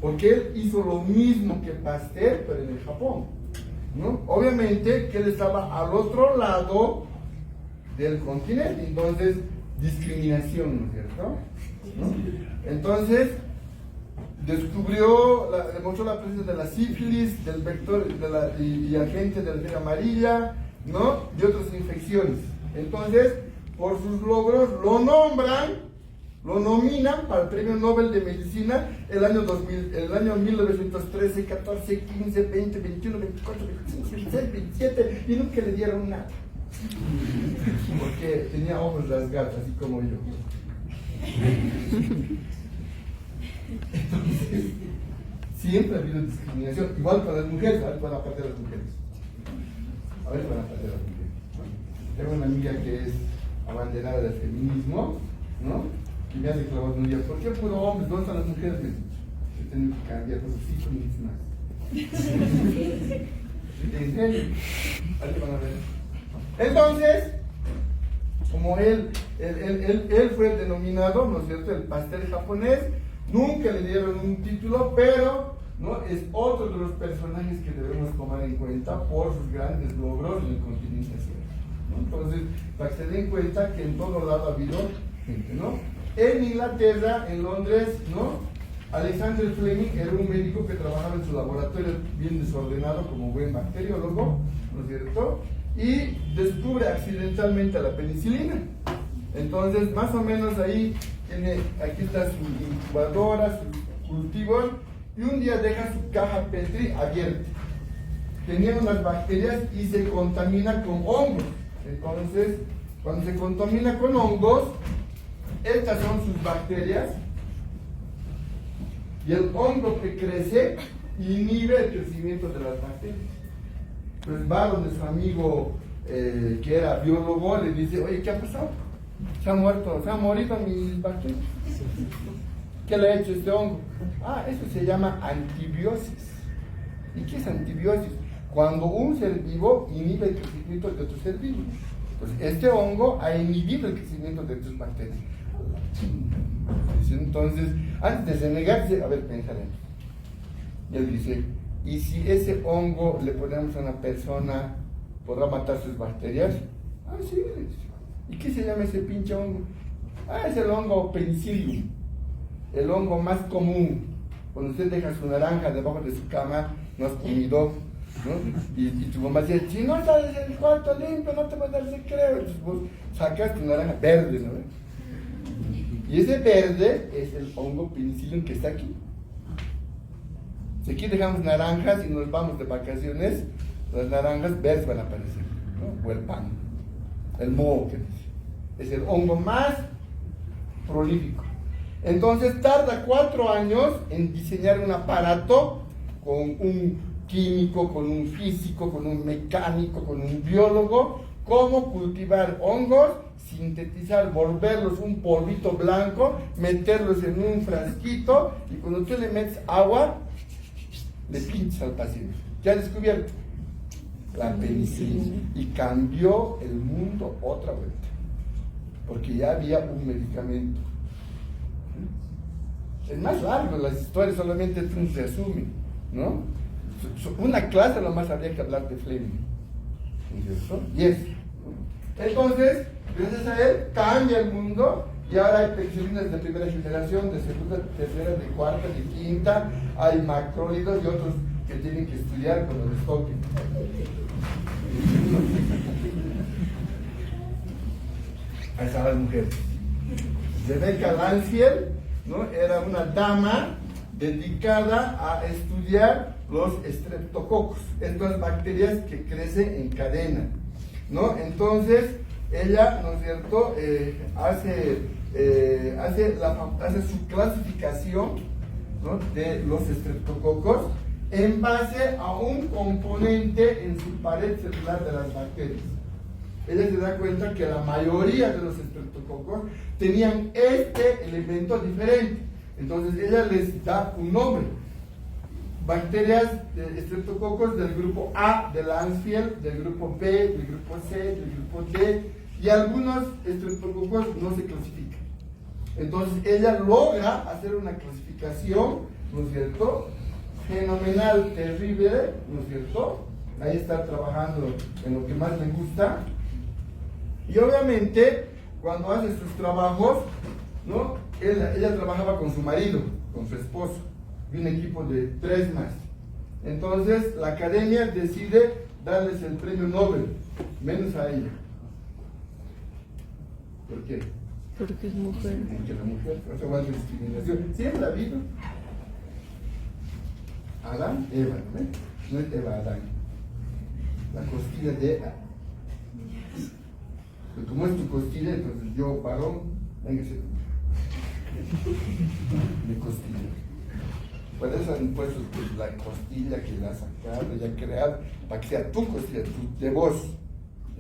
porque él hizo lo mismo que Pasteur, pero en el Japón, ¿no? Obviamente que él estaba al otro lado del continente, entonces discriminación, ¿no es cierto? ¿No? Entonces demostró la presencia de la sífilis, del vector y agente de la fiebre amarilla, ¿no? Y otras infecciones. Entonces, por sus logros, lo nominan para el Premio Nobel de Medicina el año 1913, 14, 15, 20, 21, 24, 25, 26, 27, y nunca le dieron nada. Porque tenía ojos rasgados, así como yo. Entonces, siempre ha habido discriminación, igual para las mujeres, a ver cuál parte de las mujeres. A ver cuál parte de las mujeres. Tengo una amiga que es abanderada del feminismo, ¿no? Y me hace clavos un día, ¿por qué puro hombres? ¿Dónde están las mujeres? Yo tengo que cambiar por sus hijos y más. ¿En serio? Ahí van a ver. Entonces, como él fue denominado, ¿no es cierto?, el pastel japonés, nunca le dieron un título, pero ¿no?, es otro de los personajes que debemos tomar en cuenta por sus grandes logros en el continente asiático, ¿no? Entonces, para que se den cuenta que en todo lado ha habido gente, ¿no? En Inglaterra, en Londres, ¿no?, Alexander Fleming era un médico que trabajaba en su laboratorio bien desordenado como buen bacteriólogo, ¿no es cierto?, y descubre accidentalmente la penicilina. Entonces, más o menos ahí aquí está su incubadora, su cultivo, y un día deja su caja Petri abierta. Tenía unas bacterias y se contamina con hongos. Entonces, cuando se contamina con hongos, estas son sus bacterias, y el hongo que crece inhibe el crecimiento de las bacterias. Entonces va donde su amigo que era biólogo, le dice, oye, ¿qué ha pasado? Se han morido mis bacterias. ¿Qué le ha hecho este hongo? Ah, eso se llama antibiosis. ¿Y qué es antibiosis? Cuando un ser vivo inhibe el crecimiento de otro ser vivo. Entonces, este hongo ha inhibido el crecimiento de tus bacterias. Entonces, antes de negarse, a ver, pensar en eso. Y él dice, ¿y si ese hongo le ponemos a una persona, podrá matar sus bacterias? Ah, sí. ¿Y qué se llama ese pinche hongo? Ah, es el hongo Penicillium, el hongo más común. Cuando usted deja su naranja debajo de su cama, no has comido, ¿no? Y tu mamá dice, si no sales del cuarto limpio, no te vas a dar secreto. Entonces vos sacas tu naranja verde, ¿no? Y Y ese verde es el hongo penicillium que está aquí. Si aquí dejamos naranjas y nos vamos de vacaciones, las naranjas verdes van a aparecer, ¿no? O el pan, el moho, que dice. Es el hongo más prolífico. Entonces tarda 4 años en diseñar un aparato con un químico, con un físico, con un mecánico, con un biólogo, cómo cultivar hongos, sintetizar, volverlos un polvito blanco, meterlos en un frasquito y cuando tú le metes agua, le pinchas al paciente. ¿Qué ha descubierto? La penicilina. Y cambió el mundo otra vuelta, porque ya había un medicamento. Es más largo, las historias solamente es un resumen, ¿no? Una clase nomás habría que hablar de Fleming, ¿no es cierto? Y eso. Entonces, gracias a él, cambia el mundo y ahora hay penicilinas de primera generación, de segunda, de tercera, de cuarta, de quinta, hay macrólidos y otros que tienen que estudiar cuando les toque. Ahí están las mujeres. Rebecca Lansfield, ¿no? Era una dama dedicada a estudiar los estreptococos, estas bacterias que crecen en cadena, ¿no? Entonces, ella, ¿no es cierto?, hace su clasificación, ¿no?, de los estreptococos en base a un componente en su pared celular de las bacterias. Ella se da cuenta que la mayoría de los estreptococos tenían este elemento diferente. Entonces ella les da un nombre. Bacterias de estreptococos del grupo A de Lansfield, del grupo B, del grupo C, del grupo D, y algunos estreptococos no se clasifican. Entonces ella logra hacer una clasificación, ¿no es cierto?, fenomenal, terrible, ¿no es cierto? Ahí está trabajando en lo que más me gusta. Y obviamente, cuando hace sus trabajos, ¿no?, ella trabajaba con su marido, con su esposo, y un equipo de 3 más. Entonces, la academia decide darles el premio Nobel, menos a ella. ¿Por qué? Porque es mujer. Porque la mujer, eso va a ser discriminación. Siempre ha habido. Adán, Eva, ¿no? No es Eva, Adán. La costilla de Eva. Pero como es tu costilla, entonces yo, varón, véngase. Mi costilla. Por eso han puesto la costilla que la ha sacado, ya creado, para que sea tu costilla, de vos,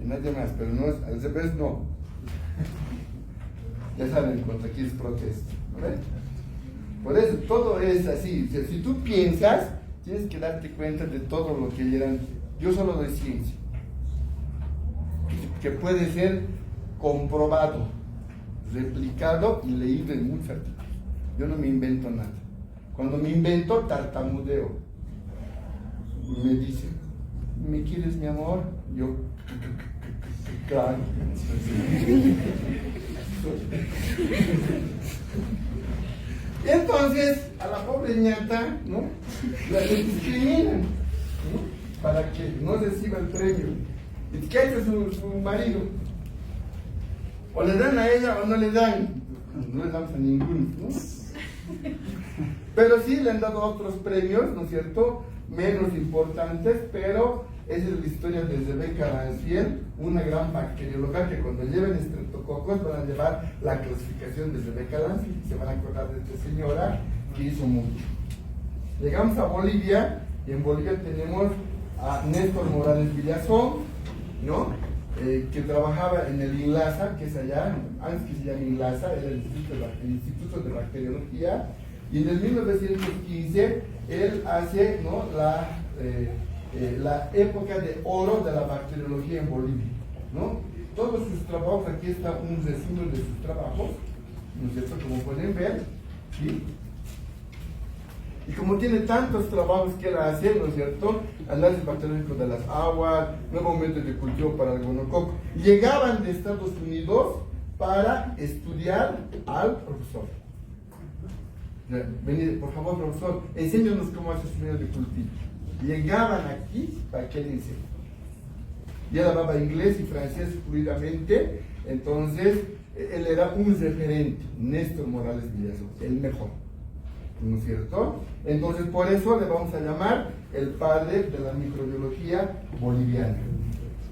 y nadie más, pero no es, al revés no. Ya saben contra quién es protesta, ¿no ves? Por eso todo es así. Si tú piensas, tienes que darte cuenta de todo lo que eran. Yo solo doy ciencia, que puede ser comprobado, replicado y leído en muchos artículos. Yo no me invento nada. Cuando me invento, tartamudeo. Me dicen, ¿me quieres, mi amor? Yo, claro. Y entonces, a la pobre ñata, ¿no?, la discriminan, ¿no?, para que no reciba el premio. ¿Y qué hace su marido? O le dan a ella o no le dan. No le damos a ninguno, ¿no? Pero sí le han dado otros premios, ¿no es cierto?, menos importantes, pero esa es la historia de Rebecca Lansfield, una gran bacterióloga que cuando lleven estreptococos van a llevar la clasificación de Rebecca Lansfield. Se van a acordar de esta señora que hizo mucho. Llegamos a Bolivia y en Bolivia tenemos a Néstor Morales Villazón, ¿no?, que trabajaba en el INLASA, que es allá, antes que se llama INLASA, era el Instituto de Bacteriología, y en el 1915 él hace, ¿no?, la época de oro de la bacteriología en Bolivia, ¿no? Todos sus trabajos, aquí está un resumen de sus trabajos, ¿no es cierto?, como pueden ver, ¿sí? Y como tiene tantos trabajos que él hace, ¿no es cierto?, análisis bacteriológico de las aguas, nuevo método de cultivo para el gonococo, llegaban de Estados Unidos para estudiar al profesor. Venid, por favor, profesor, enséñanos cómo hace su método de cultivo. Llegaban aquí para que él enseñe. y él hablaba inglés y francés fluidamente. Entonces, él era un referente, Néstor Morales Villazón, el mejor, ¿no es cierto? Entonces, por eso le vamos a llamar el padre de la microbiología boliviana,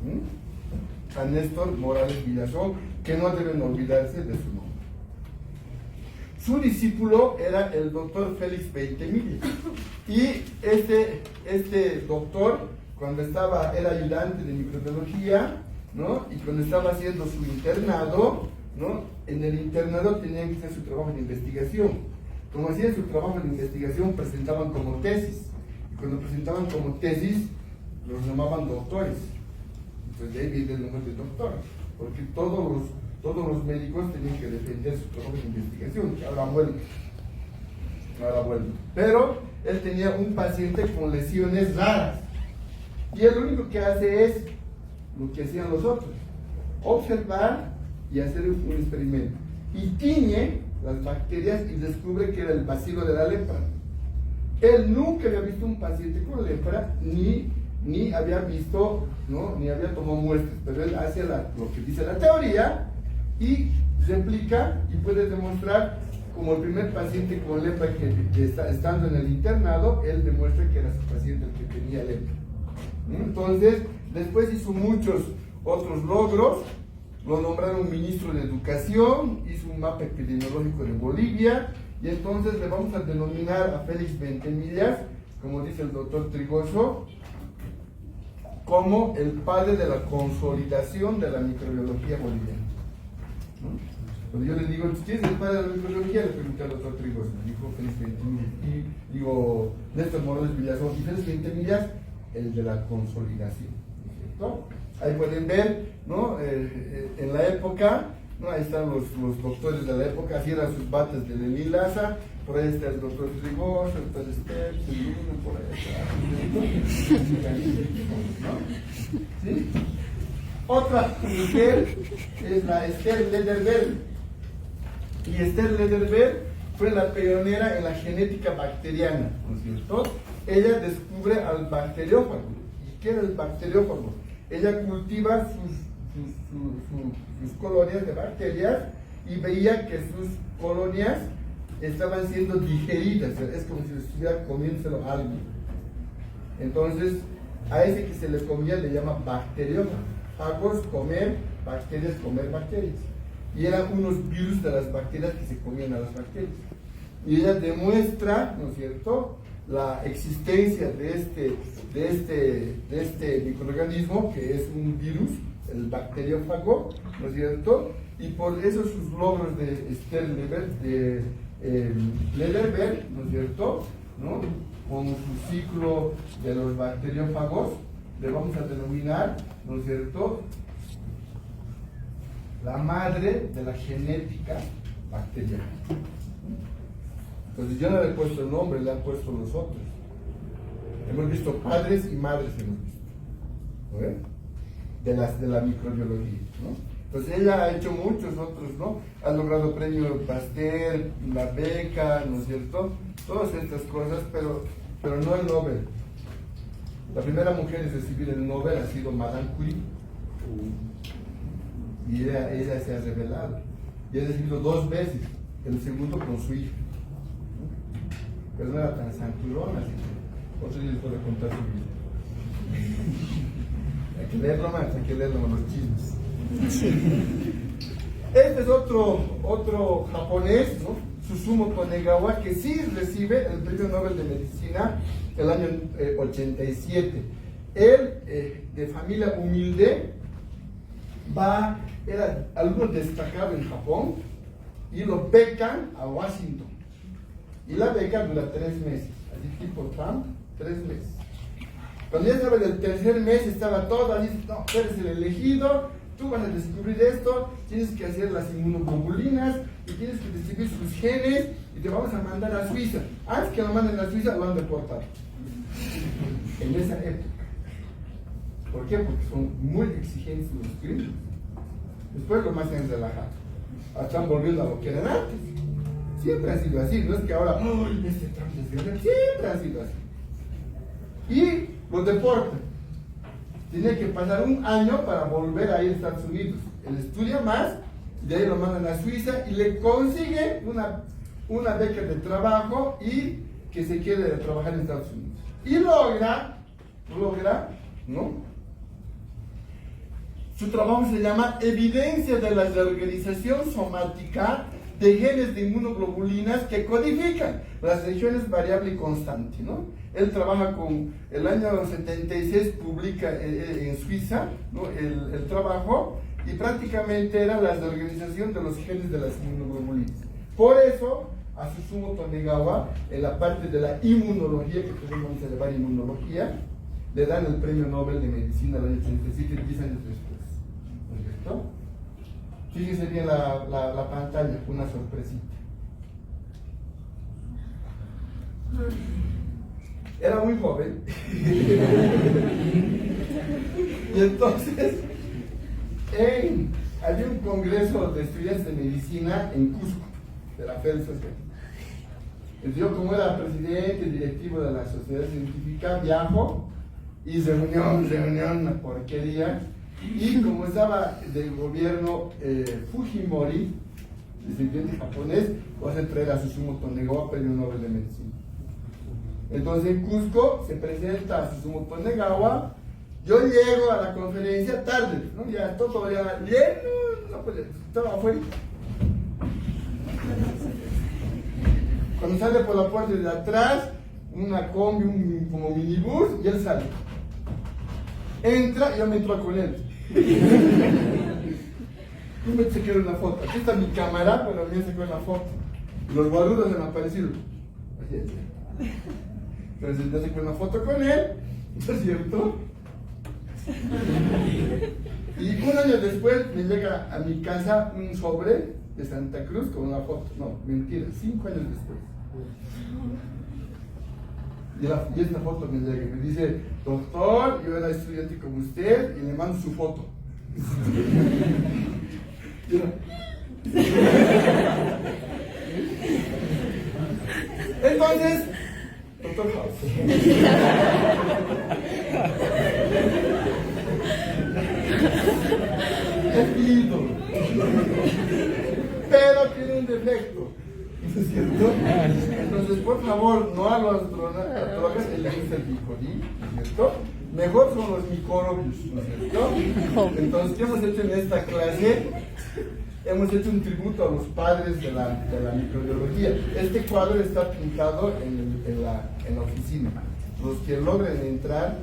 ¿sí? A Néstor Morales Villazón, que no deben olvidarse de su nombre. Su discípulo era el doctor Félix Beitemilla, y este doctor, cuando era ayudante de microbiología, ¿no? Y cuando estaba haciendo su internado, ¿no? En el internado tenían que hacer su trabajo de investigación. Como hacían su trabajo de investigación, presentaban como tesis. Y cuando presentaban como tesis, los llamaban doctores. Entonces de ahí viene el nombre de doctor. Porque todos los médicos tenían que defender su trabajo de investigación, que ahora vuelve. Pero él tenía un paciente con lesiones raras. Y él lo único que hace es lo que hacían los otros: observar y hacer un experimento. Y tiñe las bacterias y descubre que era el bacilo de la lepra. Él nunca había visto un paciente con lepra, ni había visto, ¿no? Ni había tomado muestras, pero él hace lo que dice la teoría y replica y puede demostrar, como el primer paciente con lepra que estando en el internado, él demuestra que era su paciente el que tenía lepra. Entonces, después hizo muchos otros logros. Lo nombraron ministro de Educación, hizo un mapa epidemiológico de Bolivia, y entonces le vamos a denominar a Félix Beitemilla, como dice el doctor Trigoso, como el padre de la consolidación de la microbiología boliviana. Cuando yo le digo, ¿quién es el padre de la microbiología?, le pregunté al doctor Trigoso, dijo Félix Beitemilla, y digo, Néstor Morales Villazón, y Félix Beitemilla, el de la consolidación, ¿cierto? Ahí pueden ver, ¿no? En la época, ¿no? Ahí están los doctores de la época, así eran sus bates de Lenín Laza, por ahí está el doctor Trigoso, el doctor Esther, por ahí está, ¿no? ¿Sí? Otra mujer es la Esther Lederberg, y Esther Lederberg fue la pionera en la genética bacteriana, ¿no es cierto? Ella descubre al bacteriófago. ¿Y qué era el bacteriófago? Ella cultiva sus colonias de bacterias y veía que sus colonias estaban siendo digeridas, es como si estuviera comiéndoselo algo. Entonces, a ese que se le comía le llama bacteriófago. Fagos, comer, bacterias, comer bacterias. Y eran unos virus de las bacterias que se comían a las bacterias. Y ella demuestra, ¿no es cierto?, la existencia de este microorganismo, que es un virus, el bacteriófago, ¿no es cierto? Y por eso sus logros de Esther Lederberg, ¿no es cierto?, ¿no? Con su ciclo de los bacteriófagos, le vamos a denominar, ¿no es cierto?, la madre de la genética bacteriana. Entonces yo no le he puesto el nombre, le han puesto los otros. Hemos visto padres y madres, hemos visto, ¿no? de la microbiología, ¿no? Entonces ella ha hecho muchos otros, ¿no? Ha logrado premio Pasteur, la beca, ¿no es cierto? Todas estas cosas, pero no el Nobel. La primera mujer en recibir el Nobel ha sido Madame Curie, y ella se ha revelado, y ha recibido 2 veces, el segundo con su hija. Pero no era tan santurón, así que otro día les puedo contar su vida. Hay que leerlo más, hay que leerlo con los chismes. Este es otro japonés, ¿no? Susumu Tonegawa, que sí recibe el premio Nobel de Medicina el año 87. Él, de familia humilde, era alumno destacado en Japón, y lo becan a Washington. Y la beca dura 3 meses, así tipo Trump, 3 meses. Cuando ya estaba en el 3er mes, estaba todo así: no, tú eres el elegido, tú vas a descubrir esto, tienes que hacer las inmunoglobulinas, y tienes que descubrir sus genes, y te vamos a mandar a Suiza. Antes que lo manden a Suiza, lo han deportado. En esa época. ¿Por qué? Porque son muy exigentes los crímenes. Después lo más han relajado. Están volviendo a lo que eran antes. Siempre ha sido así, no es que ahora, ¡ay, este Trump es grande! Siempre ha sido así. Y los deportan. Tiene que pasar un año para volver a ir a Estados Unidos. Él estudia más, de ahí lo mandan a Suiza y le consiguen una beca de trabajo y que se quede a trabajar en Estados Unidos. Y logra, ¿no? Su trabajo se llama Evidencia de la reorganización somática de genes de inmunoglobulinas que codifican las regiones variable y constante, ¿no? Él trabaja con, el año 76 publica en Suiza, ¿no? el trabajo, y prácticamente era la reorganización de los genes de las inmunoglobulinas. Por eso, a Susumu Tonegawa, en la parte de la inmunología, que podemos elevar inmunología, le dan el premio Nobel de Medicina al año 87, 10 años después. ¿No es cierto? Fíjense bien la pantalla, una sorpresita. Era muy joven. Y entonces, había un congreso de estudiantes de medicina en Cusco, de la FED Social. Entonces yo, como era presidente directivo de la sociedad científica, viajo y reunión, una porquería. Y como estaba del gobierno Fujimori, presidente japonés, vas a traer a Susumu Tonegawa, premio Nobel de Medicina. Entonces en Cusco se presenta a Susumu Tonegawa. Yo llego a la conferencia tarde, ¿no? Ya todo ya lleno, no, pues, estaba afuera. Cuando sale por la puerta de atrás, una combi, como minibús, y él sale. Entra y yo me entro con él. Yo me saqué una foto. Aquí está mi cámara, pero me saqué una foto. Los guarudos se me han aparecido. Así es. Entonces yo saqué una foto con él, ¿no es cierto? Y un año después me llega a mi casa un sobre de Santa Cruz con una foto. No, mentira, 5 años después. Y esta foto me llega y me dice: doctor, yo era estudiante como usted, y le mando su foto. Entonces, doctor House. Es ídolo. Pero tiene un defecto, ¿no es cierto? Entonces, por favor, no a las drogas, el bicolín, ¿no es cierto? Mejor son los microbios, ¿no es cierto? Entonces, ¿qué hemos hecho en esta clase? Hemos hecho un tributo a los padres de la microbiología. Este cuadro está pintado en la oficina. Los que logren entrar,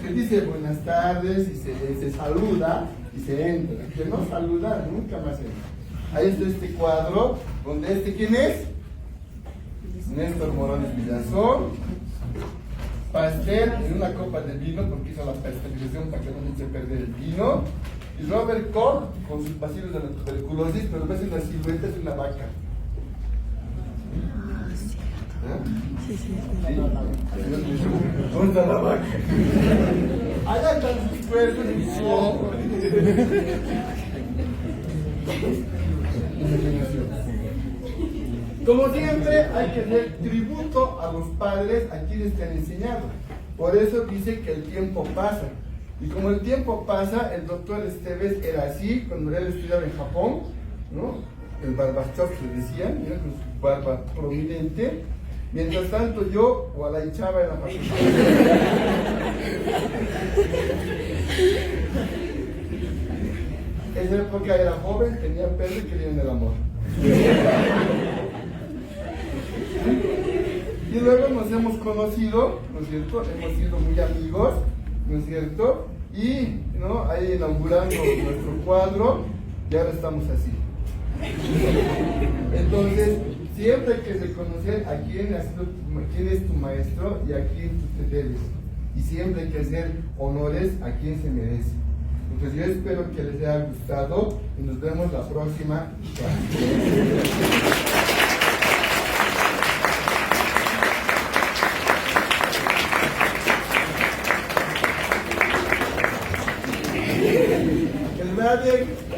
se dice buenas tardes y se saluda y se entra. Que no saluda, nunca más entra. Ahí está este cuadro, donde ¿quién es? Néstor Morones Villazón. Pastel en una copa de vino, porque hizo la pasteurización para que no se eche a perder el vino. Y Robert Koch con sus pasillos de la tuberculosis, pero ves en la silueta es una vaca. Sí. ¿Dónde está la vaca? Allá están sus cuerpos y sus ojos. Como siempre, hay que hacer tributo a los padres a quienes te han enseñado. Por eso dice que el tiempo pasa. Y como el tiempo pasa, el doctor Esteves era así cuando él estudiaba en Japón, ¿no? El Barbachov le decían, mira, con su barba prominente. Mientras tanto yo gualaichaba en la facultad. Esa época era joven, tenía pelo y quería en el amor. Y luego nos hemos conocido, ¿no es cierto? Hemos sido muy amigos, ¿no es cierto? Y, ¿no? Ahí inaugurando nuestro cuadro, y ahora estamos así. Entonces, siempre hay que reconocer a quién es tu maestro y a quién tú te debes. Y siempre hay que hacer honores a quien se merece. Entonces yo espero que les haya gustado y nos vemos la próxima clase. Que les vaya bien.